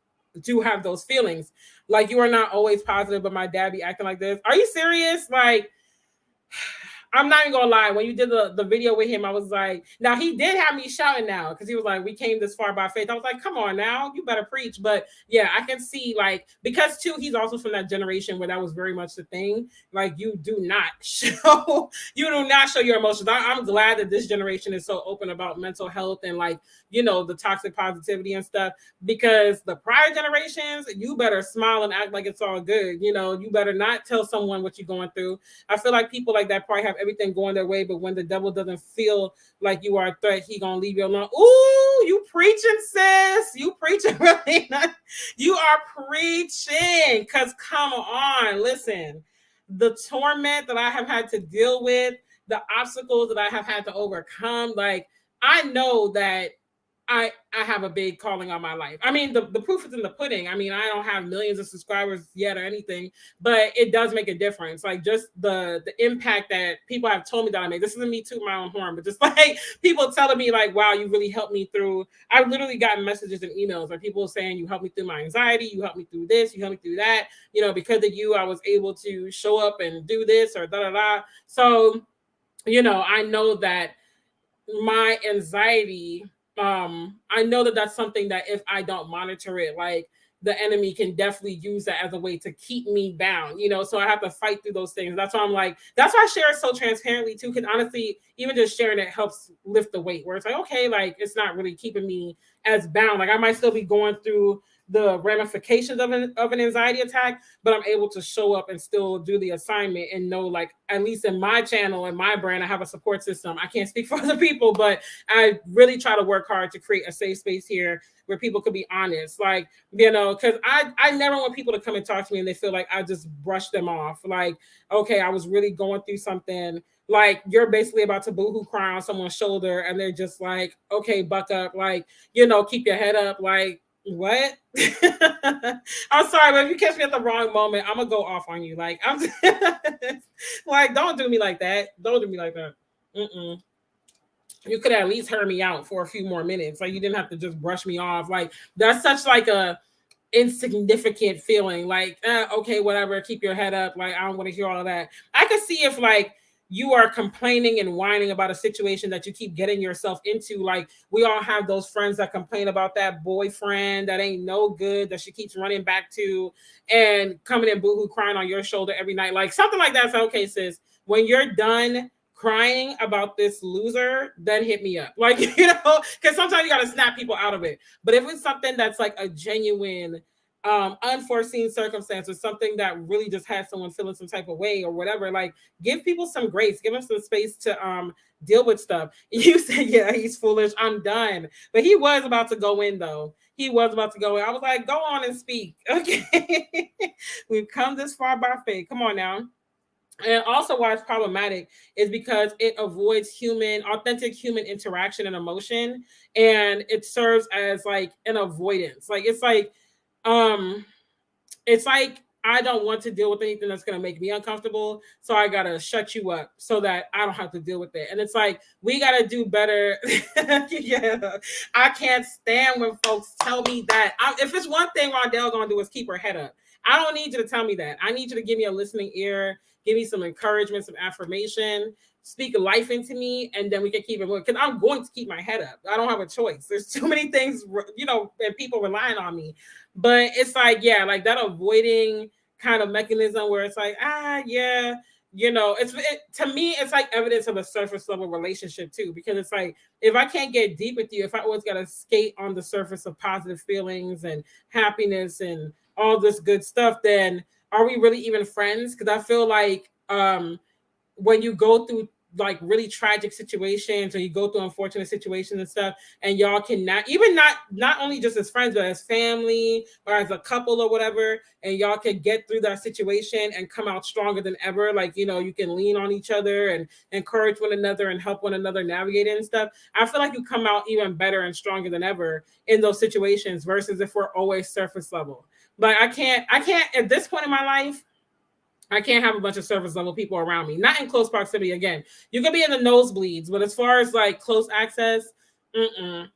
do have those feelings. Like, you are not always positive, but my dad be acting like this. Are you serious? Like, I'm not even gonna lie. When you did the video with him, I was like, now he did have me shouting now, because he was like, we came this far by faith. I was like, come on now, you better preach. But yeah, I can see, like, because too, he's also from that generation where that was very much the thing. Like, you do not show your emotions. I'm glad that this generation is so open about mental health and, like, the toxic positivity and stuff, because the prior generations, you better smile and act like it's all good. You better not tell someone what you're going through. I feel like people like that probably have everything going their way, but when the devil doesn't feel like you are a threat, he gonna leave you alone. Ooh, you preaching, sis. You preaching, really. You are preaching, because come on, listen, the torment that I have had to deal with, the obstacles that I have had to overcome, like, I know that I have a big calling on my life. I mean, the proof is in the pudding. I mean, I don't have millions of subscribers yet or anything, but it does make a difference. Like, just the impact that people have told me that I made. This isn't me tooting my own horn, but just like people telling me, like, wow, you really helped me through. I've literally gotten messages and emails where people saying, you helped me through my anxiety, you helped me through this, you helped me through that. Because of you, I was able to show up and do this or da da da. So, I know that my anxiety, I know that that's something that if I don't monitor it, like, the enemy can definitely use that as a way to keep me bound, so I have to fight through those things. That's why I'm like, that's why I share it so transparently too, because honestly, even just sharing it helps lift the weight, where it's like, okay, like, it's not really keeping me as bound. Like, I might still be going through the ramifications of an anxiety attack, but I'm able to show up and still do the assignment and know, like, at least in my channel and my brand, I have a support system. I can't speak for other people, but I really try to work hard to create a safe space here where people could be honest. Like, because I never want people to come and talk to me and they feel like I just brushed them off. Like, okay, I was really going through something. Like, you're basically about to boohoo cry on someone's shoulder and they're just like, okay, buck up, like, keep your head up. Like, what? I'm sorry, but if you catch me at the wrong moment, I'm gonna go off on you. Like, I'm like, don't do me like that. Don't do me like that. You could at least hear me out for a few more minutes. Like, you didn't have to just brush me off. Like, that's such like a insignificant feeling. Like, okay, whatever, keep your head up. Like, I don't want to hear all of that. I could see if, like, you are complaining and whining about a situation that you keep getting yourself into. Like, we all have those friends that complain about that boyfriend that ain't no good, that she keeps running back to and coming and boohoo crying on your shoulder every night. Like, something like that. So, okay, sis, when you're done crying about this loser, then hit me up. Like, because sometimes you got to snap people out of it. But if it's something that's like a genuine unforeseen circumstance, or something that really just has someone feeling some type of way or whatever, like, give people some grace, give them some space to deal with stuff. You said, yeah, he's foolish, I'm done. But he was about to go in, though. He was about to go in. I was like, go on and speak. Okay. We've come this far by faith. Come on now. And also why it's problematic is because it avoids authentic human interaction and emotion. And it serves as like an avoidance. Like, it's like I don't want to deal with anything that's going to make me uncomfortable. So I got to shut you up so that I don't have to deal with it. And it's like, we got to do better. Yeah. I can't stand when folks tell me that. If it's one thing Rondelle going to do is keep her head up. I don't need you to tell me that. I need you to give me a listening ear, give me some encouragement, some affirmation, speak life into me, and then we can keep it moving. Because I'm going to keep my head up. I don't have a choice. There's too many things, and people relying on me. But it's like, yeah, like that avoiding kind of mechanism where it's like, yeah, to me, it's like evidence of a surface level relationship too, because it's like, if I can't get deep with you, if I always got to skate on the surface of positive feelings and happiness and all this good stuff, then are we really even friends? Because I feel like when you go through like really tragic situations, or you go through unfortunate situations and stuff, and y'all cannot even not only just as friends, but as family or as a couple or whatever, and y'all can get through that situation and come out stronger than ever. Like, you can lean on each other and encourage one another and help one another navigate it and stuff. I feel like you come out even better and stronger than ever in those situations versus if we're always surface level. But I can't at this point in my life, I can't have a bunch of surface level people around me. Not in close proximity. Again, you could be in the nosebleeds, but as far as like close access,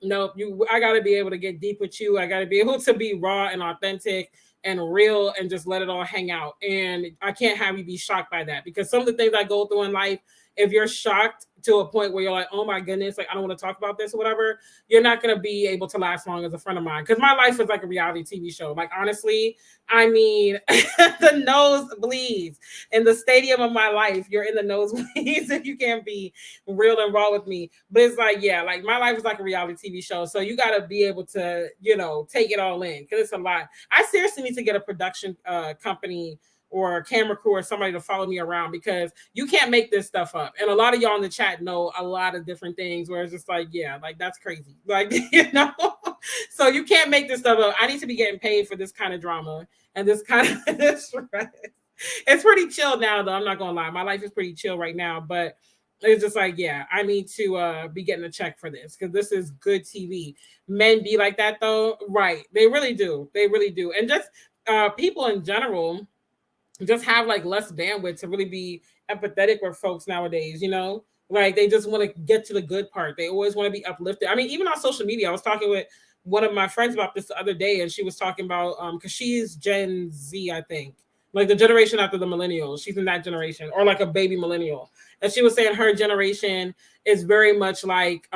nope. I got to be able to get deep with you. I got to be able to be raw and authentic and real and just let it all hang out. And I can't have you be shocked by that, because some of the things I go through in life, if you're shocked to a point where you're like, oh my goodness, like I don't want to talk about this or whatever, you're not going to be able to last long as a friend of mine. Because my life is like a reality TV show. Like, honestly, I mean, the nosebleeds in the stadium of my life, you're in the nosebleeds if you can't be real and raw with me. But it's like, yeah, like my life is like a reality TV show. So you got to be able to, take it all in, because it's a lot. I seriously need to get a production company or a camera crew or somebody to follow me around, because you can't make this stuff up. And a lot of y'all in the chat know a lot of different things where it's just like, yeah, like that's crazy. Like, so you can't make this stuff up. I need to be getting paid for this kind of drama and this kind of stress. It's pretty chill now, though. I'm not going to lie. My life is pretty chill right now, but it's just like, yeah, I need to be getting a check for this, because this is good TV. Men be like that, though. Right. They really do. They really do. And just people in general just have like less bandwidth to really be empathetic with folks nowadays, like they just want to get to the good part. They always want to be uplifted. I mean, even on social media, I was talking with one of my friends about this the other day, and she was talking about because she's Gen Z, I think, like the generation after the millennials. She's in that generation, or like a baby millennial. And she was saying her generation is very much like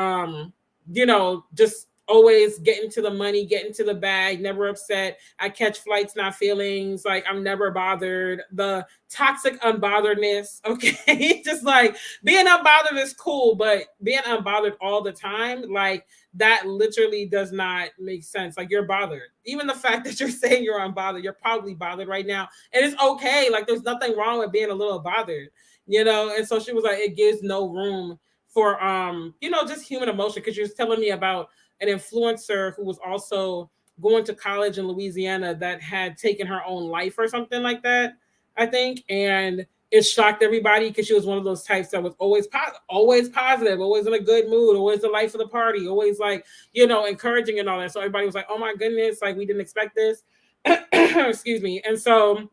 just always getting to the money, getting to the bag, never upset. I catch flights, not feelings. Like, I'm never bothered. The toxic unbotheredness. Okay. Just like being unbothered is cool, but being unbothered all the time, like that literally does not make sense. Like, you're bothered. Even the fact that you're saying you're unbothered, you're probably bothered right now. And it's okay. Like, there's nothing wrong with being a little bothered, And so she was like, it gives no room for, just human emotion. Cause she was telling me about an influencer who was also going to college in Louisiana that had taken her own life or something like that, I think. And it shocked everybody, because she was one of those types that was always positive, always in a good mood, always the life of the party, always like, encouraging and all that. So everybody was like, oh my goodness, like we didn't expect this. Excuse me. And so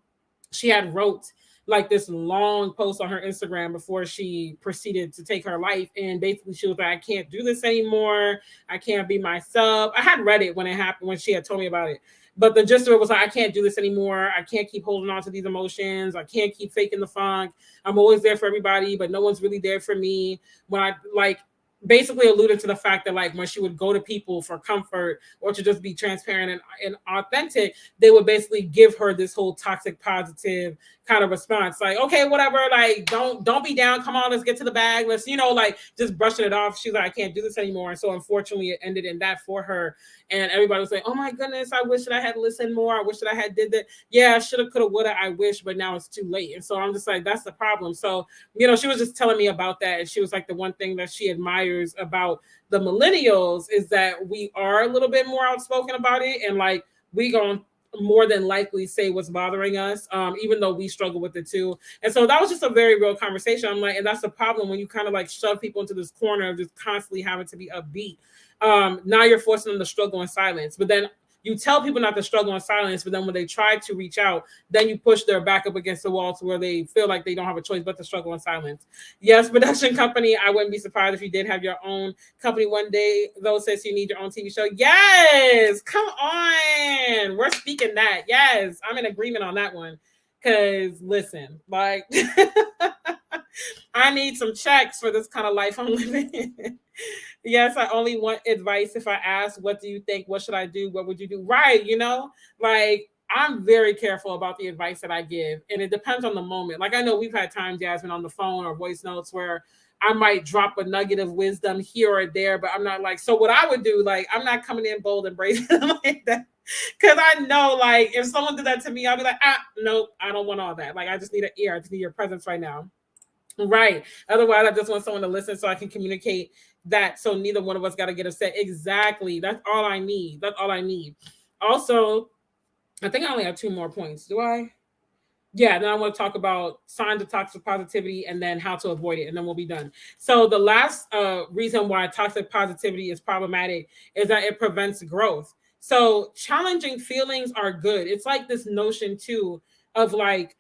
she had wrote like this long post on her Instagram before she proceeded to take her life. And basically she was like, I can't do this anymore. I can't be myself. I had read it when it happened, when she had told me about it. But the gist of it was like, I can't do this anymore. I can't keep holding on to these emotions. I can't keep faking the funk. I'm always there for everybody, but no one's really there for me. When I basically alluded to the fact that like when she would go to people for comfort or to just be transparent and authentic, they would basically give her this whole toxic positive kind of response. Like, okay, whatever, like don't be down. Come on, let's get to the bag. Let's, like just brushing it off. She's like, I can't do this anymore. And so unfortunately it ended in that for her. And everybody was like, oh my goodness, I wish that I had listened more. I wish that I had did that. Yeah, I shoulda, coulda, woulda, I wish, but now it's too late. And so I'm just like, that's the problem. So, she was just telling me about that. And she was like, the one thing that she admires about the millennials is that we are a little bit more outspoken about it. And like, we gonna more than likely say what's bothering us, even though we struggle with it too. And so that was just a very real conversation. I'm like, and that's the problem when you kind of like shove people into this corner of just constantly having to be upbeat. Now you're forcing them to struggle in silence. But then you tell people not to struggle in silence, but then when they try to reach out, then you push their back up against the wall to where they feel like they don't have a choice but to struggle in silence. Yes, production company, I wouldn't be surprised if you did have your own company one day. Though, says you need your own TV show. Yes, come on. We're speaking that. Yes, I'm in agreement on that one. Because listen, like I need some checks for this kind of life I'm living. Yes, I only want advice if I ask, what do you think? What should I do? What would you do? Right, like I'm very careful about the advice that I give, and it depends on the moment. Like I know we've had times, Jasmine, on the phone or voice notes where I might drop a nugget of wisdom here or there, but I'm not like, so what I would do, like I'm not coming in bold and brazen like that. Because I know, like, if someone did that to me, I'll be like, nope, I don't want all that. Like, I just need an ear. I just need your presence right now. Right. Otherwise, I just want someone to listen so I can communicate that so neither one of us got to get upset. Exactly. That's all I need. That's all I need. Also, I think I only have 2 more points. Do I? Yeah, then I want to talk about signs of toxic positivity and then how to avoid it, and then we'll be done. So the last reason why toxic positivity is problematic is that it prevents growth. So challenging feelings are good. It's like this notion too of like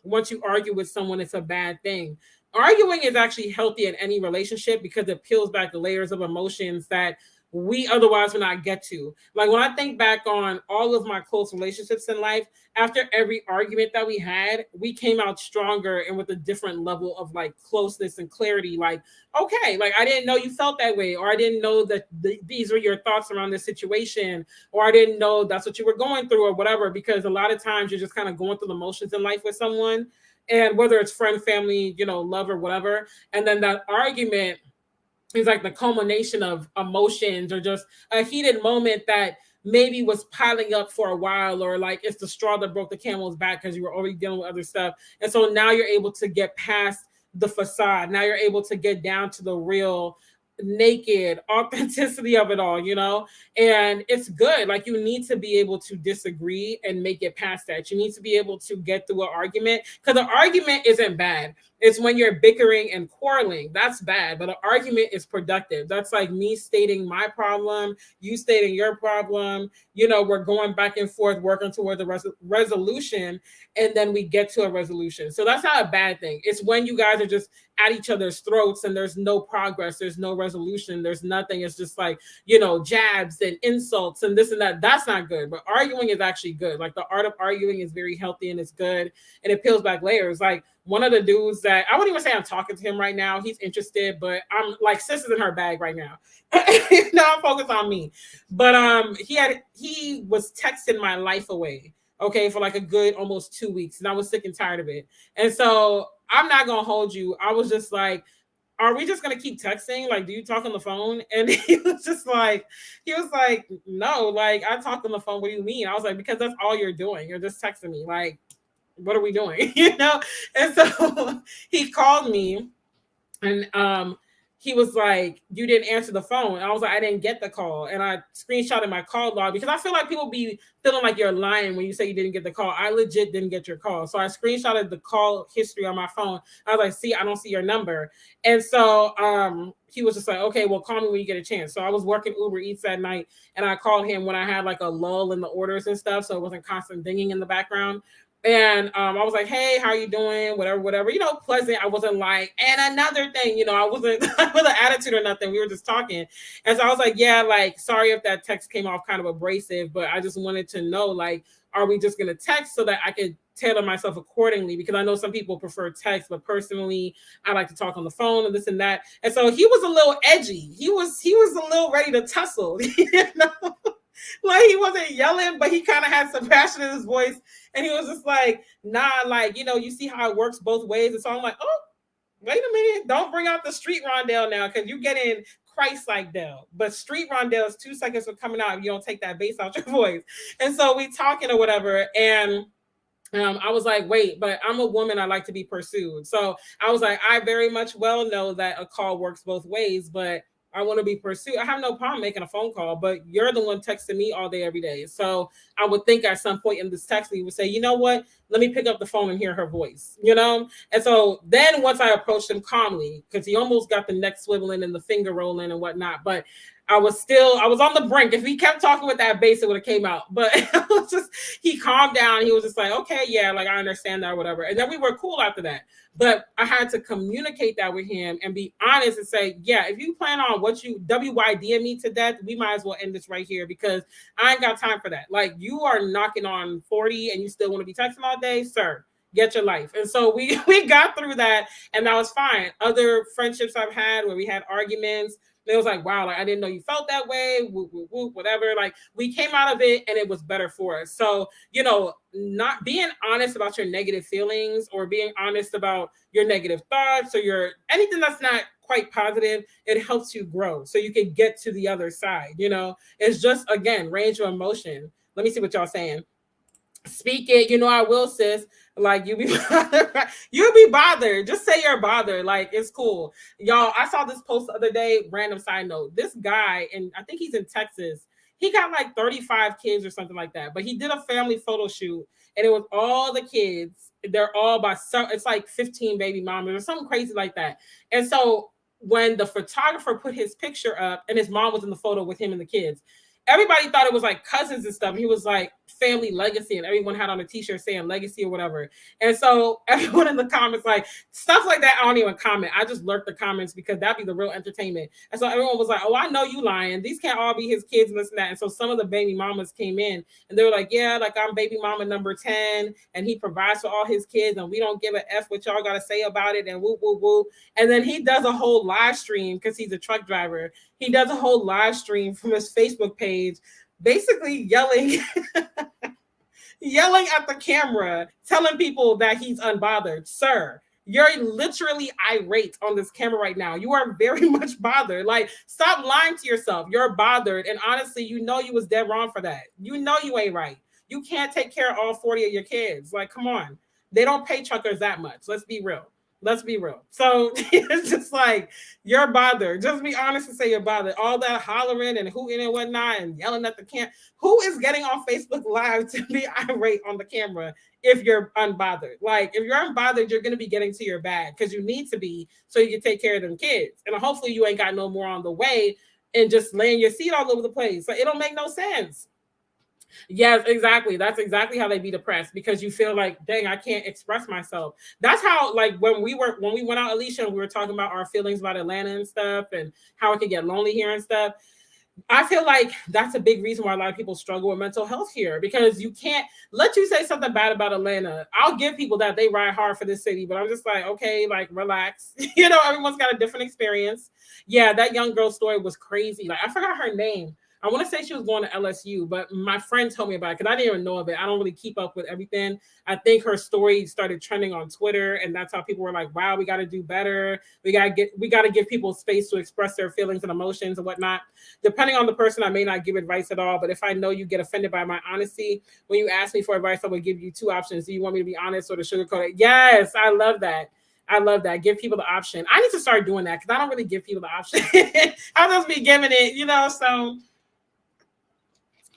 once you argue with someone, it's a bad thing. Arguing is actually healthy in any relationship because it peels back the layers of emotions that we otherwise would not get to. Like when I think back on all of my close relationships in life, after every argument that we had, we came out stronger and with a different level of like closeness and clarity. Like, okay, like I didn't know you felt that way, or I didn't know that these were your thoughts around this situation, or I didn't know that's what you were going through or whatever, because a lot of times you're just kind of going through the motions in life with someone, and whether it's friend, family, love or whatever. And then that argument is like the culmination of emotions or just a heated moment that maybe was piling up for a while, or like it's the straw that broke the camel's back because you were already dealing with other stuff. And so now you're able to get past the facade. Now you're able to get down to the real naked authenticity of it all, and it's good. Like you need to be able to disagree and make it past that. You need to be able to get through an argument, because an argument isn't bad. It's when you're bickering and quarreling, that's bad. But an argument is productive. That's like me stating my problem, you stating your problem. We're going back and forth, working toward the resolution, and then we get to a resolution. So that's not a bad thing. It's when you guys are just at each other's throats and there's no progress, there's no resolution, there's nothing. It's just like, jabs and insults and this and that. That's not good. But arguing is actually good. Like the art of arguing is very healthy and it's good, and it peels back layers. Like one of the dudes that I wouldn't even say I'm talking to him right now. He's interested, but I'm like, sis is in her bag right now. Now I'm focused on me. But he was texting my life away, okay, for like a good almost 2 weeks, and I was sick and tired of it. And so I'm not gonna hold you. I was just like, are we just gonna keep texting? Like, do you talk on the phone? And he was like, no, like I talk on the phone. What do you mean? I was like, because that's all you're doing. You're just texting me. Like, what are we doing? And so he called me, and he was like, you didn't answer the phone. And I was like, I didn't get the call. And I screenshotted my call log, because I feel like people be feeling like you're lying when you say you didn't get the call. I legit didn't get your call. So I screenshotted the call history on my phone. I was like, see, I don't see your number. And so he was just like, okay, well, call me when you get a chance. So I was working Uber Eats that night, and I called him when I had like a lull in the orders and stuff, so it wasn't constant dinging in the background. And I was like, hey, how you doing? Whatever, pleasant. I wasn't like, and another thing, I wasn't with an attitude or nothing. We were just talking. And so I was like, yeah, like, sorry if that text came off kind of abrasive, but I just wanted to know, like, are we just going to text so that I could tailor myself accordingly? Because I know some people prefer text, but personally, I like to talk on the phone and this and that. And so he was a little edgy. He was a little ready to tussle, Like he wasn't yelling, but he kind of had some passion in his voice. And he was just like, nah, like, you see how it works both ways. And so I'm like, oh, wait a minute. Don't bring out the street Rondelle now, because you get in Christ-like Dell. But street Rondelle is 2 seconds for coming out if you don't take that bass out your voice. And so we talking or whatever. And I was like, wait, but I'm a woman. I like to be pursued. So I was like, I very much well know that a call works both ways, but I want to be pursued. I have no problem making a phone call, but you're the one texting me all day, every day. So I would think at some point in this text, you would say, you know what? Let me pick up the phone and hear her voice, And so then once I approached him calmly, because he almost got the neck swiveling and the finger rolling and whatnot, but I was on the brink. If he kept talking with that bass, it would have came out. But it was just, he calmed down. He was just like, okay, yeah, like I understand that or whatever. And then we were cool after that. But I had to communicate that with him and be honest and say, yeah, if you plan on what you WYDing me to death, we might as well end this right here because I ain't got time for that. Like, you are knocking on 40 and you still want to be texting all day, sir. Get your life. And so we got through that, and that was fine. Other friendships I've had where we had arguments, it was like, wow, like I didn't know you felt that way, whoop, whoop, whoop, whatever. Like, we came out of it and it was better for us. So, you know, not being honest about your negative feelings or being honest about your negative thoughts or your anything that's not quite positive, it helps you grow so you can get to the other side. You know, it's just, again, range of emotion. Let me see what y'all saying. Speak it, you know I will, sis. Like, you be bothered. You be bothered. Just say you're bothered. Like, it's cool. Y'all, I saw this post the other day, random side note. This guy, and I think he's in Texas, he got like 35 kids or something like that. But he did a family photo shoot, and it was all the kids. They're all by some, it's like 15 baby mamas or something crazy like that. And so when the photographer put his picture up and his mom was in the photo with him and the kids, everybody thought it was like cousins and stuff. He was like family legacy, and everyone had on a t-shirt saying legacy or whatever. And so everyone in the comments, like stuff like that, I don't even comment. I just lurk the comments because that'd be the real entertainment. And so everyone was like, oh, I know you lying. These can't all be his kids and this and that. And so some of the baby mamas came in and they were like, yeah, like I'm baby mama number 10 and he provides for all his kids and we don't give a F what y'all got to say about it and whoop, whoop, whoop. And then he does a whole live stream because he's a truck driver. He does a whole live stream from his Facebook page, basically yelling at the camera, telling people that he's unbothered. Sir, you're literally irate on this camera right now. You are very much bothered. Like, stop lying to yourself. You're bothered. And honestly, you know you was dead wrong for that. You know you ain't right. You can't take care of all 40 of your kids. Like, come on. They don't pay truckers that much. Let's be real. Let's be real. So it's just like, you're bothered. Just be honest and say you're bothered. All that hollering and hooting and whatnot and yelling at the camera. Who is getting on Facebook Live to be irate on the camera if you're unbothered? Like, if you're unbothered, you're going to be getting to your bag because you need to be so you can take care of them kids. And hopefully you ain't got no more on the way and just laying your seat all over the place. So it don't make no sense. Yes, exactly. That's exactly how they be depressed because you feel like, dang, I can't express myself. That's how, like, when we went out, Alicia, and we were talking about our feelings about Atlanta and stuff and how it could get lonely here and stuff. I feel like that's a big reason why a lot of people struggle with mental health here because you can't let you say something bad about Atlanta. I'll give people that they ride hard for this city, but I'm just like, okay, like relax. You know, everyone's got a different experience. Yeah, that young girl's story was crazy. Like, I forgot her name. I want to say she was going to LSU, but my friend told me about it because I didn't even know of it. I don't really keep up with everything. I think her story started trending on Twitter, and that's how people were like, wow, we got to do better. We got to give people space to express their feelings and emotions and whatnot. Depending on the person, I may not give advice at all, but if I know you get offended by my honesty, when you ask me for advice, I will give you two options. Do you want me to be honest or to sugarcoat it? Yes, I love that. I love that. Give people the option. I need to start doing that because I don't really give people the option. I'll just be giving it, you know, so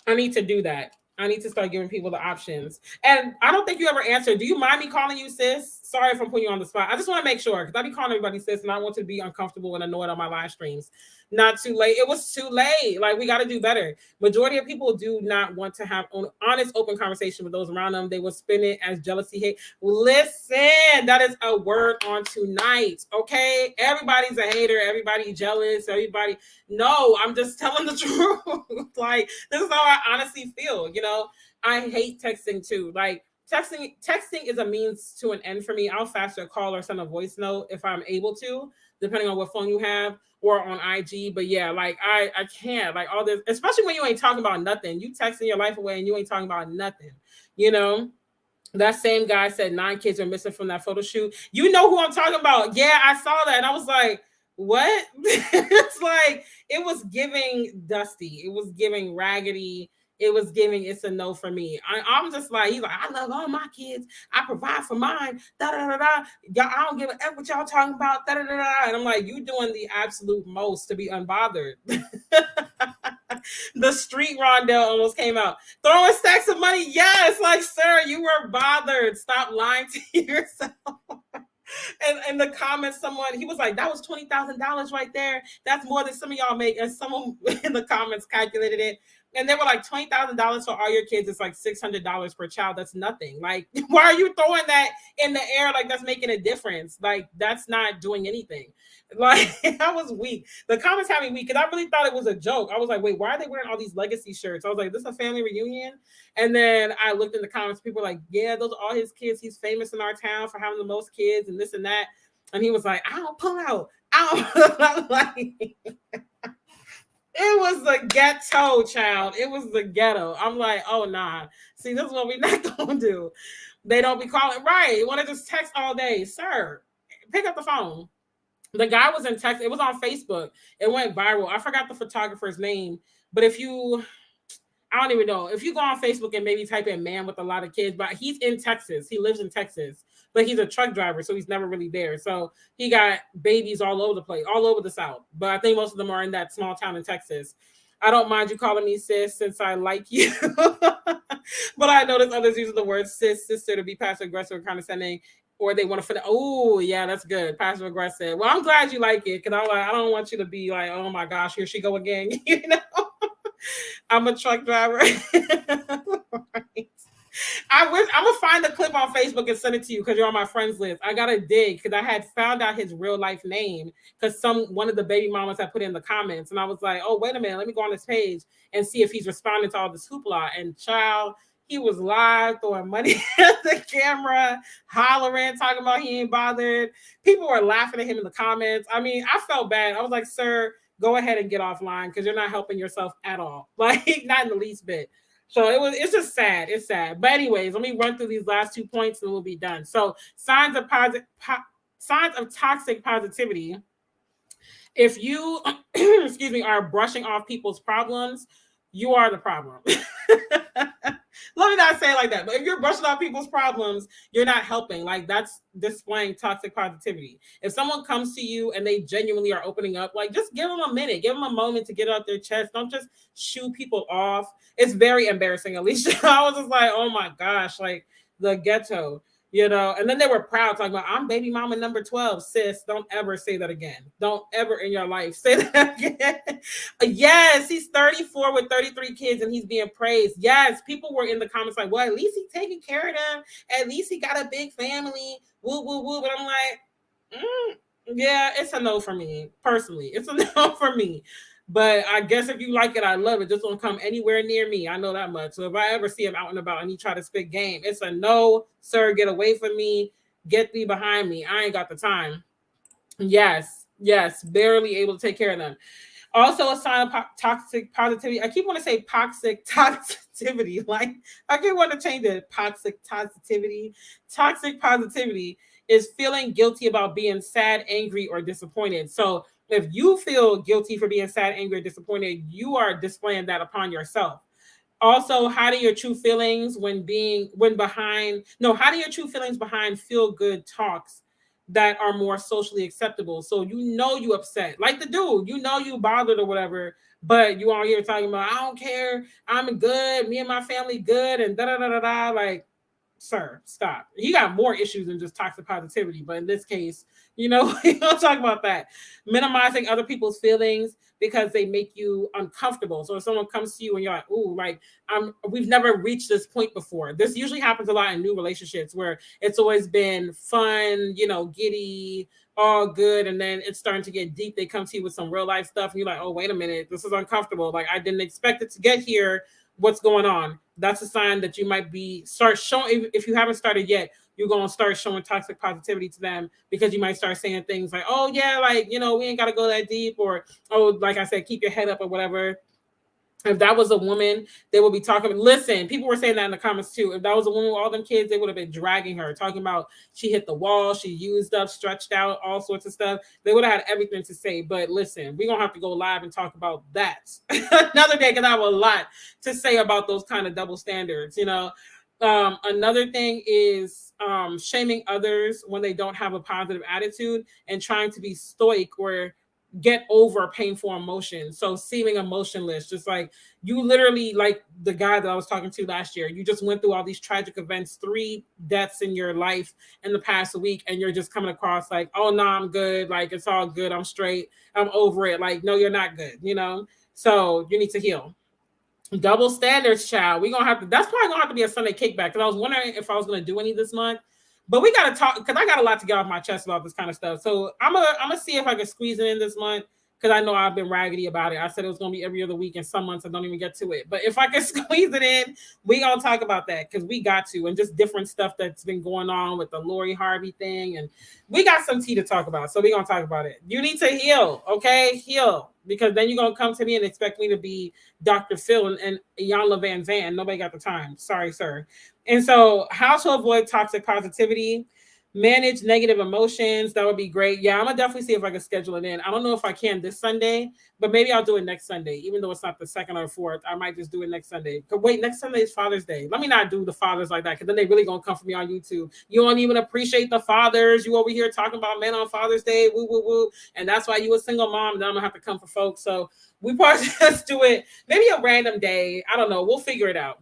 I need to do that. I need to start giving people the options. And I don't think you ever answered. Do you mind me calling you sis? Sorry if I'm putting you on the spot. I just want to make sure because I be calling everybody sis and I want to be uncomfortable and annoyed on my live streams. Not too late. It was too late. Like, we got to do better. Majority of people do not want to have honest, open conversation with those around them. They will spin it as jealousy, hate. Listen, that is a word on tonight. Okay. Everybody's a hater. Everybody jealous. Everybody. No, I'm just telling the truth. Like, this is how I honestly feel. You know, I hate texting too. Like, texting is a means to an end for me. I'll faster call or send a voice note if I'm able to, depending on what phone you have or on IG. But yeah, like I can't, like, all this, especially when you ain't talking about nothing. You texting your life away and you ain't talking about nothing, you know? That same guy said 9 kids are missing from that photo shoot. You know who I'm talking about. Yeah, I saw that. And I was like, what? It's like, it was giving dusty. It was giving raggedy. It was giving, it's a no for me. I'm just like, he's like, I love all my kids. I provide for mine. Da da da da. Y'all, I don't give a F what y'all talking about. Da da da da. And I'm like, you doing the absolute most to be unbothered. The street Rondelle almost came out. Throwing stacks of money. Yes, like, sir, you were bothered. Stop lying to yourself. And in the comments, he was like, that was $20,000 right there. That's more than some of y'all make. And someone in the comments calculated it. And they were like, $20,000 for all your kids is like $600 per child. That's nothing. Like, why are you throwing that in the air? Like, that's making a difference. Like, that's not doing anything. Like, I was weak. The comments had me weak because I really thought it was a joke. I was like, wait, why are they wearing all these legacy shirts? I was like, this is a family reunion? And then I looked in the comments. People were like, yeah, those are all his kids. He's famous in our town for having the most kids and this and that. And he was like, I don't pull out. Like, it was the ghetto, child. It was the ghetto. I'm like, oh, nah. See, this is what we're not going to do. They don't be calling. Right. You want to just text all day. Sir, pick up the phone. The guy was in Texas. It was on Facebook. It went viral. I forgot the photographer's name. But I don't even know. If you go on Facebook and maybe type in man with a lot of kids, but he's in Texas. He lives in Texas. But he's a truck driver, so he's never really there. So he got babies all over the place, all over the South. But I think most of them are in that small town in Texas. I don't mind you calling me sis since I like you. But I notice others using the word sis, sister to be passive aggressive or condescending, or they want to oh, yeah, that's good. Passive aggressive. Well, I'm glad you like it because I don't want you to be like, oh my gosh, here she go again. You know, I'm a truck driver. Right. I'm gonna find the clip on Facebook and send it to you because you're on my friends list. I gotta dig because I had found out his real life name because one of the baby mamas had put in the comments, and I was like, oh, wait a minute, let me go on this page and see if he's responding to all this hoopla. And child, he was live throwing money at the camera, hollering, talking about he ain't bothered. People were laughing at him in the comments. I mean, I felt bad. I was like, sir, go ahead and get offline because you're not helping yourself at all. Like, not in the least bit. So it's just sad. It's sad. But anyways, let me run through these last 2 points and we'll be done. So signs of toxic positivity. If you, excuse me, are brushing off people's problems, you are the problem. Let me not say it like that. But if you're brushing off people's problems, you're not helping. Like, that's displaying toxic positivity. If someone comes to you and they genuinely are opening up, like, just give them a minute. Give them a moment to get out their chest. Don't just shoo people off. It's very embarrassing, Alicia. I was just like, oh my gosh, like the ghetto. You know, and then they were proud, talking about, I'm baby mama number 12. Sis, don't ever say that again. Don't ever in your life say that again. Yes, he's 34 with 33 kids and he's being praised. Yes, people were in the comments like, well, at least he's taking care of them. At least he got a big family. Woo, woo, woo. But I'm like, yeah, it's a no for me. Personally, it's a no for me. But I guess if you like it, I love it. Just don't come anywhere near me. I know that much. So if I ever see him out and about and he try to spit game, it's a no, sir. Get away from me. Get thee behind me. I ain't got the time. Yes, barely able to take care of them. Also, a sign of toxic positivity. I keep wanting to say toxic toxicity. Like, I keep wanting to change it. Toxic positivity. Toxic positivity is feeling guilty about being sad, angry, or disappointed. So if you feel guilty for being sad, angry, or disappointed, you are displaying that upon yourself. Also, hiding your true feelings hiding your true feelings behind feel good talks that are more socially acceptable. So you upset, like the dude, you bothered or whatever, but you all here talking about, I don't care, I'm good, me and my family good, and da da da da da. Like, sir, stop. You got more issues than just toxic positivity, but in this case, we don't talk about that. Minimizing other people's feelings because they make you uncomfortable. So if someone comes to you and you're like, ooh, like, we've never reached this point before. This usually happens a lot in new relationships where it's always been fun, giddy, all good, and then it's starting to get deep. They come to you with some real life stuff, and you're like, oh, wait a minute, this is uncomfortable. Like, I didn't expect it to get here. What's going on? That's a sign that you might start showing. If you haven't started yet, you're going to start showing toxic positivity to them because you might start saying things like, oh yeah, like, we ain't got to go that deep, or, oh, like I said, keep your head up or whatever. If that was a woman, they would be talking. Listen, people were saying that in the comments too. If that was a woman with all them kids, they would have been dragging her, talking about she hit the wall, she used up, stretched out, all sorts of stuff. They would have had everything to say. But listen, we're going to have to go live and talk about that another day because I have a lot to say about those kind of double standards. Another thing is shaming others when they don't have a positive attitude and trying to be stoic or get over painful emotions. So seeming emotionless, just like you literally, like the guy that I was talking to last year, you just went through all these tragic events, 3 deaths in your life in the past week, and you're just coming across like, oh no, I'm good, like it's all good, I'm straight, I'm over it. Like, no, you're not good, you know? So you need to heal. Double standards, child. We gonna have to. That's probably gonna have to be a Sunday kickback, because I was wondering if I was gonna do any this month, but we gotta talk, because I got a lot to get off my chest about this kind of stuff. So I'm gonna see if I can squeeze it in this month, because I know I've been raggedy about it. I said it was gonna be every other week, and some months I don't even get to it. But if I can squeeze it in, we gonna talk about that, because we got to, and just different stuff that's been going on with the Lori Harvey thing, and we got some tea to talk about. So we gonna talk about it. You need to heal, okay? Heal, because then you're gonna come to me and expect me to be Dr. Phil and Iyanla Van Zandt. Nobody got the time. Sorry, sir. And so, how to avoid toxic positivity, manage negative emotions. That would be great. Yeah, I'm gonna definitely see if I can schedule it in. I don't know if I can this Sunday, but maybe I'll do it next Sunday, even though it's not the 2nd or 4th. I might just do it next Sunday. But wait, next Sunday is Father's Day. Let me not do the fathers like that, because then they really gonna come for me on YouTube. You don't even appreciate the fathers. You over here talking about men on Father's Day, woo woo woo, and that's why you a single mom. And then I'm gonna have to come for folks. So we probably just do it maybe a random day. I don't know. We'll figure it out.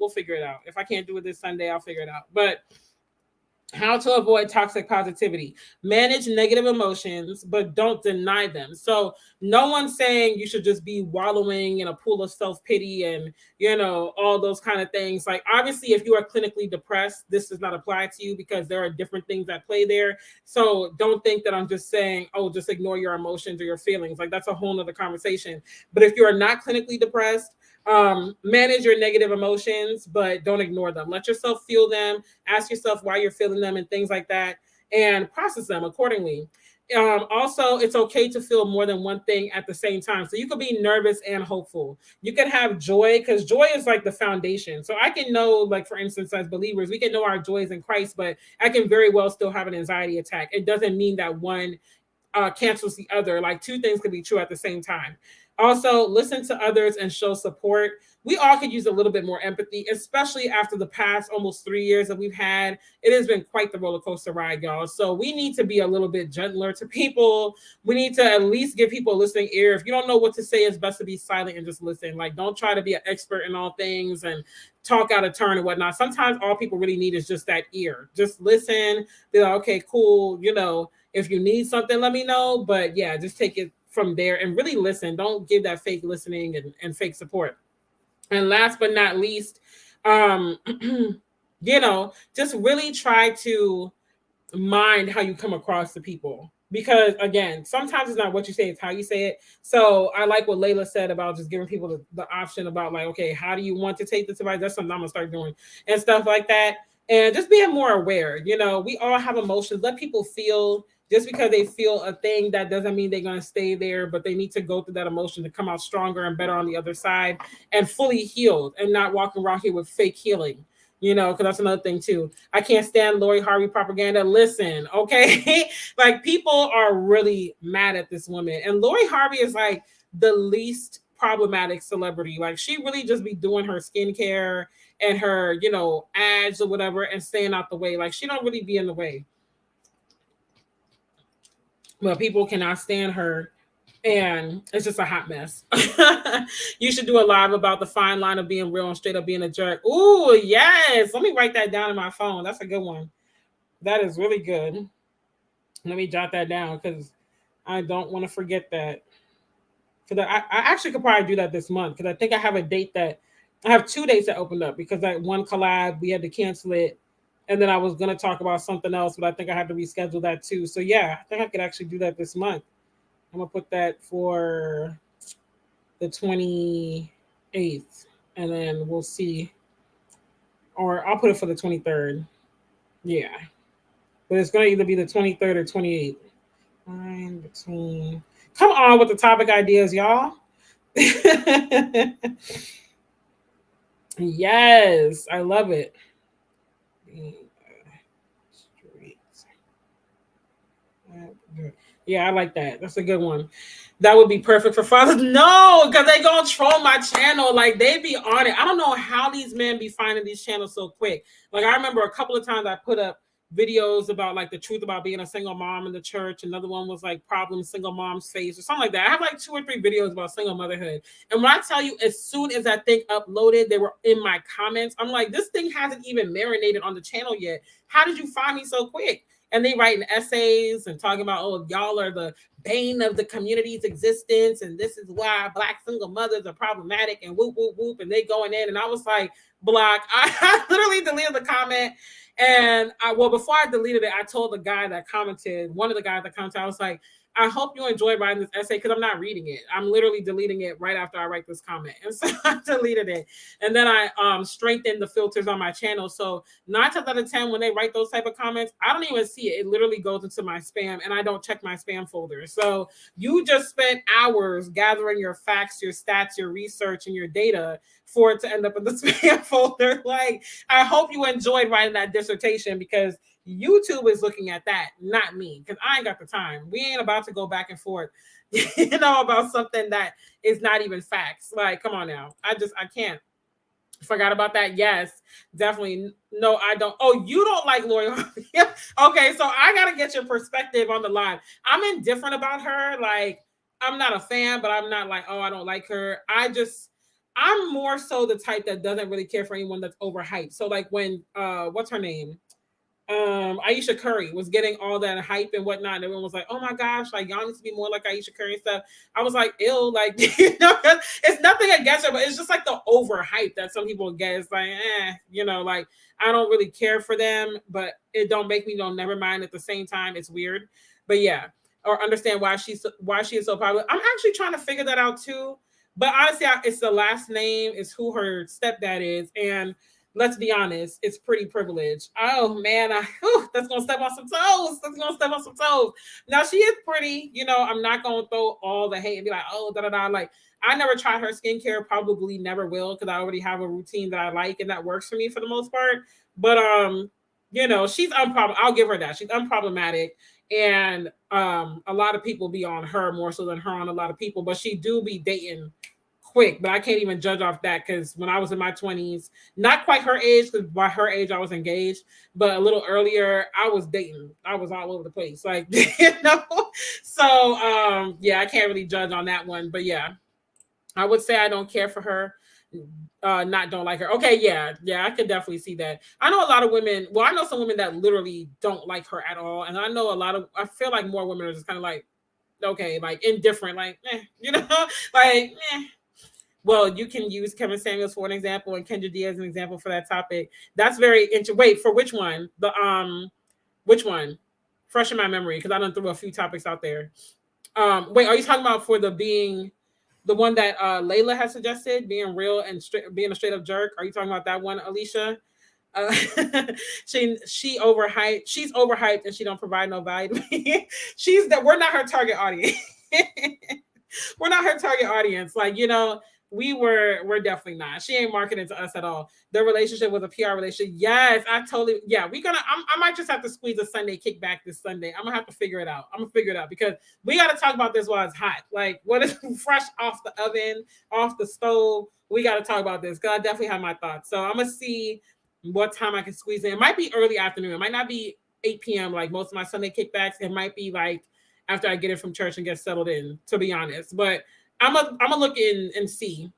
If I can't do it this Sunday, I'll figure it out. But how to avoid toxic positivity, manage negative emotions, but don't deny them. So no one's saying you should just be wallowing in a pool of self-pity and, you know, all those kind of things. Like, obviously, if you are clinically depressed, this does not apply to you, because there are different things that play there. So don't think that I'm just saying, oh, just ignore your emotions or your feelings. Like, that's a whole nother conversation. But if you are not clinically depressed, manage your negative emotions, but don't ignore them. Let yourself feel them. Ask yourself why you're feeling them and things like that, and process them accordingly. Also, it's okay to feel more than one thing at the same time. So you could be nervous and hopeful. You can have joy, because joy is like the foundation. So I can know, like, for instance, as believers, we can know our joy is in Christ, but I can very well still have an anxiety attack. It doesn't mean that one cancels the other. Like, 2 things can be true at the same time. Also, listen to others and show support. We all could use a little bit more empathy, especially after the past almost 3 years that we've had. It has been quite the roller coaster ride, y'all. So we need to be a little bit gentler to people. We need to at least give people a listening ear. If you don't know what to say, it's best to be silent and just listen. Like, don't try to be an expert in all things and talk out of turn and whatnot. Sometimes all people really need is just that ear. Just listen. Be like, okay, cool. You know, if you need something, let me know. But yeah, just take it from there and really listen. Don't give that fake listening and fake support. And last but not least, you know, just really try to mind how you come across to people. Because again, sometimes it's not what you say, it's how you say it. So I like what Layla said about just giving people the option about, like, okay, how do you want to take this advice? That's something I'm gonna start doing and stuff like that. And just being more aware. You know, we all have emotions. Let people feel. Just because they feel a thing, that doesn't mean they're going to stay there, but they need to go through that emotion to come out stronger and better on the other side and fully healed, and not walking around here with fake healing, you know, because that's another thing too. I can't stand Lori Harvey propaganda. Listen, okay? Like, people are really mad at this woman. And Lori Harvey is like the least problematic celebrity. Like, she really just be doing her skincare and her, you know, ads or whatever and staying out the way. Like, she don't really be in the way. But people cannot stand her, and it's just a hot mess. You should do a live about the fine line of being real and straight up being a jerk. Ooh, yes. Let me write that down in my phone. That's a good one. That is really good. Let me jot that down, because I don't want to forget that. Because I actually could probably do that this month, because I think I have a date that I have 2 dates that opened up, because that one collab, we had to cancel it. And then I was going to talk about something else, but I think I have to reschedule that too. So yeah, I think I could actually do that this month. I'm going to put that for the 28th, and then we'll see. Or I'll put it for the 23rd. Yeah. But it's going to either be the 23rd or 28th. Line between. Come on with the topic ideas, y'all. Yes, I love it. Yeah, I like that. That's a good one. That would be perfect for fathers. No, because they gonna troll my channel. Like, they be on it. I don't know how these men be finding these channels so quick. Like, I remember a couple of times I put up videos about like the truth about being a single mom in the church. Another one was like problems single moms face or something like that. I have like 2 or 3 videos about single motherhood. And when I tell you, as soon as that thing uploaded, they were in my comments. I'm like, this thing hasn't even marinated on the channel yet. How did you find me so quick? And they writing essays and talking about, oh, y'all are the bane of the community's existence, and this is why Black single mothers are problematic, and whoop whoop whoop. And they going in, and I was like, block. I literally deleted the comment. And before I deleted it, I told the guy that commented, one of the guys that commented, I was like, I hope you enjoy writing this essay because I'm not reading it. I'm literally deleting it right after I write this comment. And so I deleted it. And then I strengthened the filters on my channel. So 9 times out of 10, when they write those type of comments, I don't even see it. It literally goes into my spam, and I don't check my spam folder. So you just spent hours gathering your facts, your stats, your research, and your data for it to end up in the spam folder. Like, I hope you enjoyed writing that dissertation because YouTube is looking at that, not me, because I ain't got the time. We ain't about to go back and forth, about something that is not even facts. Like, come on now. I can't. Forgot about that. Yes, definitely. No, I don't. Oh, you don't like Lori Harvey. Okay, so I got to get your perspective on the live. I'm indifferent about her. Like, I'm not a fan, but I'm not like, oh, I don't like her. I'm more so the type that doesn't really care for anyone that's overhyped. So like when, what's her name? Aisha Curry was getting all that hype and whatnot, and everyone was like, "Oh my gosh, like y'all need to be more like Aisha Curry and stuff." I was like, "Ill, like it's nothing against her, but it's just like the overhype that some people get. It's like, like I don't really care for them, but it don't make me never mind at the same time. It's weird, but yeah, or understand why she is so popular. I'm actually trying to figure that out too. But honestly, it's the last name, it's who her stepdad is, and let's be honest, it's pretty privileged. Oh man, that's gonna step on some toes. Now she is pretty, I'm not gonna throw all the hate and be like, oh, da da da. Like, I never tried her skincare, probably never will, because I already have a routine that I like and that works for me for the most part. But she's I'll give her that. She's unproblematic. And a lot of people be on her more so than her on a lot of people, but she do be dating quick, but I can't even judge off that because when I was in my 20s, not quite her age, because by her age I was engaged, but a little earlier I was dating. I was all over the place, like So yeah, I can't really judge on that one, but yeah, I would say I don't care for her. Not don't like her. Okay, yeah, I could definitely see that. I know a lot of women. Well, I know some women that literally don't like her at all, and I know I feel like more women are just kind of like, okay, like indifferent, like, like, Well, you can use Kevin Samuels for an example and Kendra Diaz as an example for that topic. That's very interesting. Wait, for which one? Which one? Fresh in my memory because I done threw a few topics out there. Wait, are you talking about for the one that Layla has suggested, being real and being a straight up jerk? Are you talking about that one, Alicia? She overhyped. She's overhyped and she don't provide no value. We're not her target audience. We're not her target audience. Like, we're definitely not. She ain't marketing to us at all. The relationship was a PR relationship. Yes, I might just have to squeeze a Sunday kickback this Sunday. I'm gonna have to figure it out. Because we got to talk about this while it's hot. Like, what is fresh off the oven, off the stove? We got to talk about this because I definitely have my thoughts. So I'm gonna see what time I can squeeze in. It might be early afternoon. It might not be 8 p.m. like most of my Sunday kickbacks. It might be like after I get it from church and get settled in, to be honest. But I'm gonna look in and see,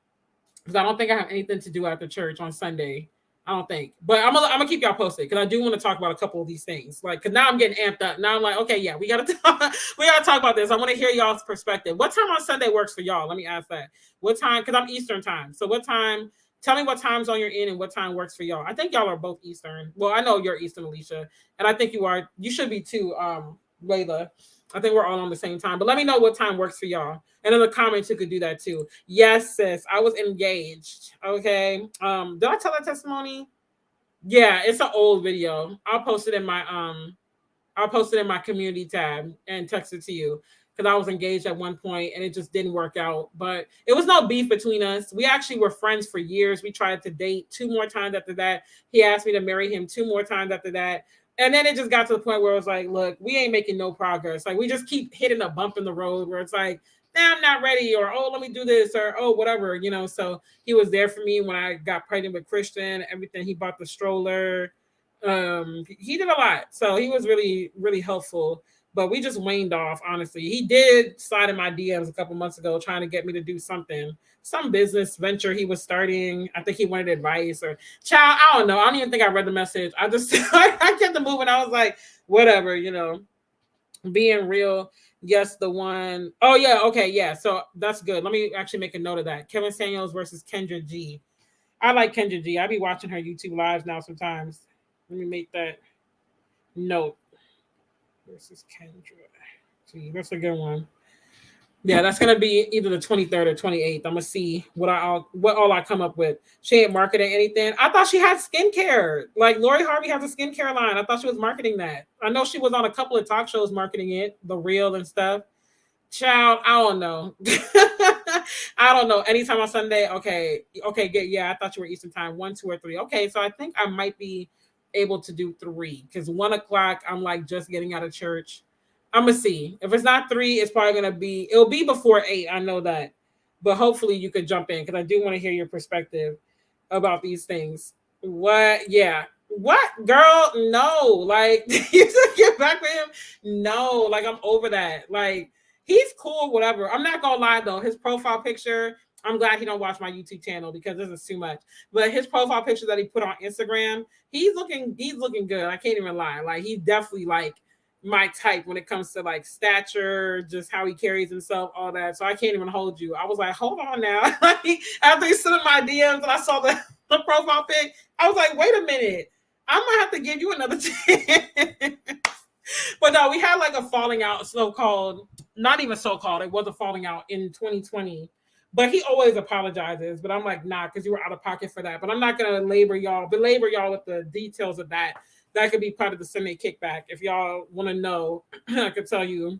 because I don't think I have anything to do after church on Sunday. I don't think, but I'm gonna keep y'all posted because I do want to talk about a couple of these things. Like, because now I'm getting amped up. Now I'm like, okay, yeah, we gotta talk about this. I want to hear y'all's perspective. What time on Sunday works for y'all? Let me ask that. What time? Because I'm Eastern time. So what time? Tell me what time zone you're in and what time works for y'all. I think y'all are both Eastern. Well, I know you're Eastern, Alicia, and I think you are. You should be too, Layla. I think we're all on the same time, but let me know what time works for y'all. And in the comments, you could do that too. Yes, sis, I was engaged. Okay. Did I tell that testimony? Yeah, it's an old video. I'll post it in my community tab and text it to you because I was engaged at one point and it just didn't work out. But it was no beef between us. We actually were friends for years. We tried to date 2 more times after that. He asked me to marry him 2 more times after that. And then it just got to the point where it was like, look, we ain't making no progress. Like, we just keep hitting a bump in the road where it's like, nah, I'm not ready, or, oh, let me do this, or, oh, whatever, So he was there for me when I got pregnant with Christian, everything. He bought the stroller. He did a lot. So he was really, really helpful. But we just waned off, honestly. He did slide in my DMs a couple months ago trying to get me to do something, some business venture he was starting. I think he wanted advice or child. I don't know. I don't even think I read the message. I just I kept it moving. I was like, whatever, being real. Yes, the one. Oh yeah, okay, yeah. So that's good. Let me actually make a note of that. Kevin Samuels versus Kendra G. I like Kendra G. I be watching her YouTube lives now sometimes. Let me make that note. Versus Kendra G. That's a good one. Yeah, that's gonna be either the 23rd or 28th. I'm gonna see what all I come up with. She ain't marketing anything. I thought she had skincare. Like Lori Harvey has a skincare line. I thought she was marketing that. I know she was on a couple of talk shows marketing it, The Real and stuff. Child, I don't know. I don't know. Anytime on Sunday, okay, yeah. I thought you were Eastern time, 1, 2, or 3. Okay, so I think I might be able to do 3 because 1 o'clock I'm like just getting out of church. I'm gonna see if it's not 3. It's probably gonna be. It'll be before 8. I know that, but hopefully you could jump in because I do want to hear your perspective about these things. What? Yeah. What, girl? No. Like you should get back with him. No. Like I'm over that. Like he's cool, whatever. I'm not gonna lie though. His profile picture. I'm glad he don't watch my YouTube channel because this is too much. But his profile picture that he put on Instagram, he's looking good. I can't even lie. Like he's definitely like my type when it comes to like stature, just how he carries himself, all that. So I can't even hold you. I was like, hold on now. After he sent in my DMs and I saw the profile pic, I was like, wait a minute. I might have to give you another chance. But no, we had like a falling out, so-called, not even so-called, it was a falling out in 2020. But he always apologizes. But I'm like, nah, because you were out of pocket for that. But I'm not gonna belabor y'all with the details of that. That could be part of the Sunday kickback. If y'all want to know, I could tell you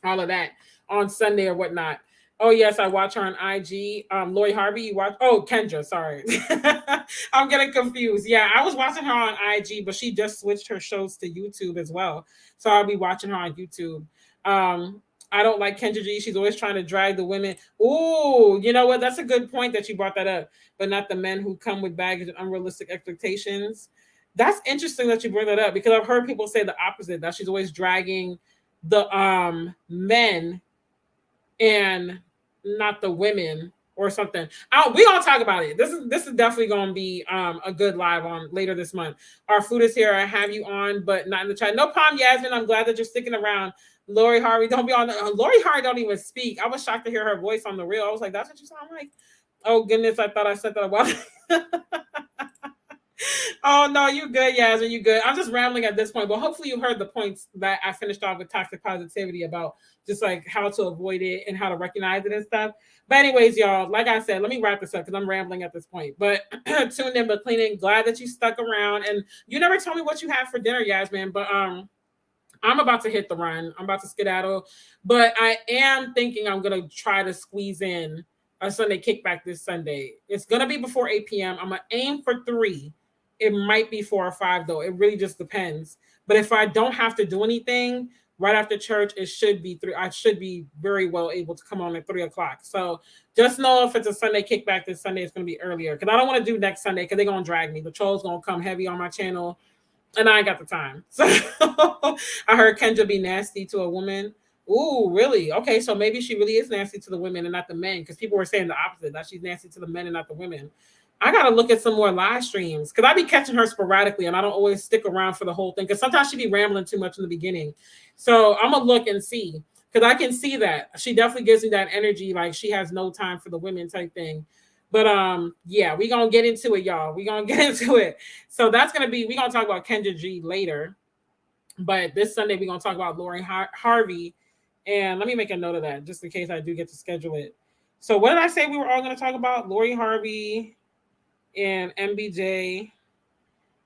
all of that on Sunday or whatnot. Oh yes, I watch her on IG. Lori Harvey, you watch? Oh, Kendra, sorry, I'm getting confused. Yeah, I was watching her on IG, but she just switched her shows to YouTube as well, so I'll be watching her on YouTube. I don't like Kendra G. She's always trying to drag the women. Ooh, you know what? That's a good point that you brought that up. But not the men who come with baggage and unrealistic expectations. That's interesting that you bring that up because I've heard people say the opposite, that she's always dragging the men and not the women or something. We gonna talk about it. This is definitely gonna be a good live on later this month. Our food is here. I have you on, but not in the chat. No problem, Yasmin. I'm glad that you're sticking around. Lori Harvey, don't be on. Lori Harvey don't even speak. I was shocked to hear her voice on The Real. I was like, that's what you sound like. Oh goodness, I thought I said that a while. Oh no, you good, Yasmin, you good. I'm just rambling at this point, but hopefully you heard the points that I finished off with toxic positivity about just like how to avoid it and how to recognize it and stuff. But anyways, y'all, like I said, let me wrap this up because I'm rambling at this point. But tuned in, but cleaning. Glad that you stuck around, and you never told me what you had for dinner, Yasmin. But I'm about to hit the run. I'm about to skedaddle, but I am thinking I'm gonna try to squeeze in a Sunday kickback this Sunday. It's gonna be before 8 p.m. I'm gonna aim for 3. It might be 4 or 5 though. It really just depends. But if I don't have to do anything right after church, it should be 3. I should be very well able to come on at 3 o'clock. So just know if it's a Sunday kickback this Sunday, it's going to be earlier. Because I don't want to do next Sunday because they're going to drag me. The troll's going to come heavy on my channel. And I ain't got the time. So I heard Kendra be nasty to a woman. Ooh, really? Okay, so maybe she really is nasty to the women and not the men. Because people were saying the opposite, that she's nasty to the men and not the women. I got to look at some more live streams because I be catching her sporadically and I don't always stick around for the whole thing because sometimes she be rambling too much in the beginning. So I'm going to look and see because I can see that. She definitely gives me that energy like she has no time for the women type thing. But yeah, we're going to get into it, y'all. We're going to get into it. So that's going to be, we're going to talk about Kendra G later. But this Sunday, we're going to talk about Lori Harvey. And let me make a note of that just in case I do get to schedule it. So what did I say we were all going to talk about? Lori Harvey and MBJ,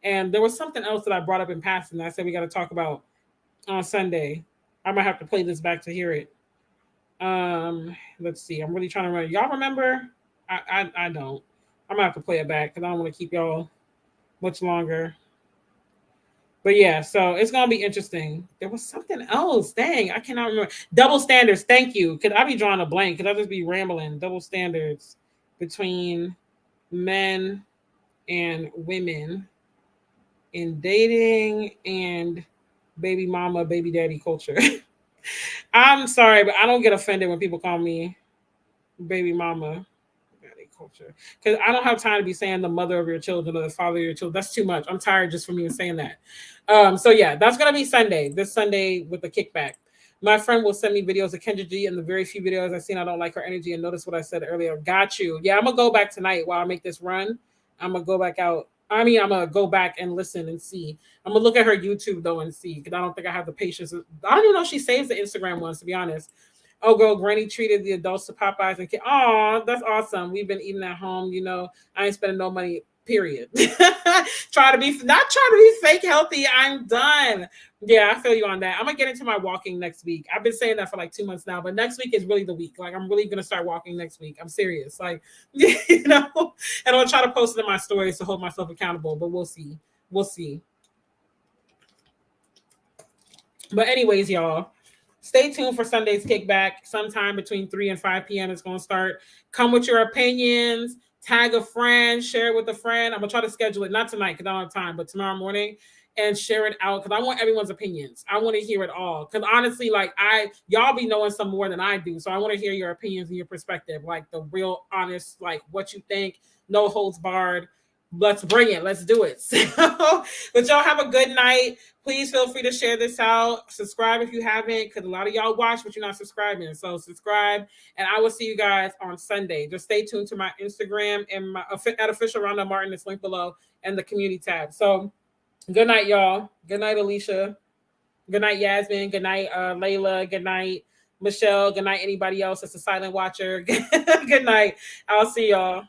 and there was something else that I brought up in passing that I said we got to talk about on Sunday. I might have to play this back to hear it. Let's see. I'm really trying to remember. Y'all remember? I don't. I'm gonna have to play it back because I don't want to keep y'all much longer. But yeah, so it's gonna be interesting. There was something else. Dang, I cannot remember. Double standards. Thank you. Could I be drawing a blank? Could I just be rambling? Double standards between men and women. in dating and baby mama, baby daddy culture. I'm sorry, but I don't get offended when people call me baby mama daddy culture because I don't have time to be saying the mother of your children or the father of your children. That's too much. I'm tired just from even saying that. So yeah, that's gonna be Sunday. This Sunday with the kickback. My friend will send me videos of Kendra G, and the very few videos I've seen, I don't like her energy. And notice what I said earlier. Got you. Yeah, I'm gonna go back tonight while I make this run. I'm gonna go back out. I mean, I'm gonna go back and listen and see. I'm gonna look at her YouTube though and see because I don't think I have the patience. I don't even know if she saves the Instagram ones, to be honest. Oh, girl, Granny treated the adults to Popeyes and oh, that's awesome. We've been eating at home. You know, I ain't spending no money. Period. Try to be not trying to be fake healthy. I'm done. Yeah, I feel you on that. I'm gonna get into my walking next week. I've been saying that for like 2 months now, but next week is really the week. Like I'm really gonna start walking next week. I'm serious. Like, you know, and I'll try to post it in my stories to hold myself accountable. But we'll see. We'll see. But anyways, y'all, stay tuned for Sunday's kickback. Sometime between 3 and 5 p.m. It's going to start. Come with your opinions. Tag a friend. Share it with a friend. I'm going to try to schedule it, not tonight because I don't have time, but tomorrow morning and share it out because I want everyone's opinions. I want to hear it all because honestly, like y'all be knowing some more than I do. So I want to hear your opinions and your perspective, like the real honest, like what you think, no holds barred. Let's bring it. Let's do it. So, but y'all have a good night. Please feel free to share this out. Subscribe if you haven't, because a lot of y'all watch, but you're not subscribing. So subscribe, and I will see you guys on Sunday. Just stay tuned to my Instagram and my at official Rondelle Martin. It's linked below and the community tab. So good night, y'all. Good night, Alicia. Good night, Yasmin. Good night, Layla. Good night, Michelle. Good night, anybody else that's a silent watcher. Good night. I'll see y'all.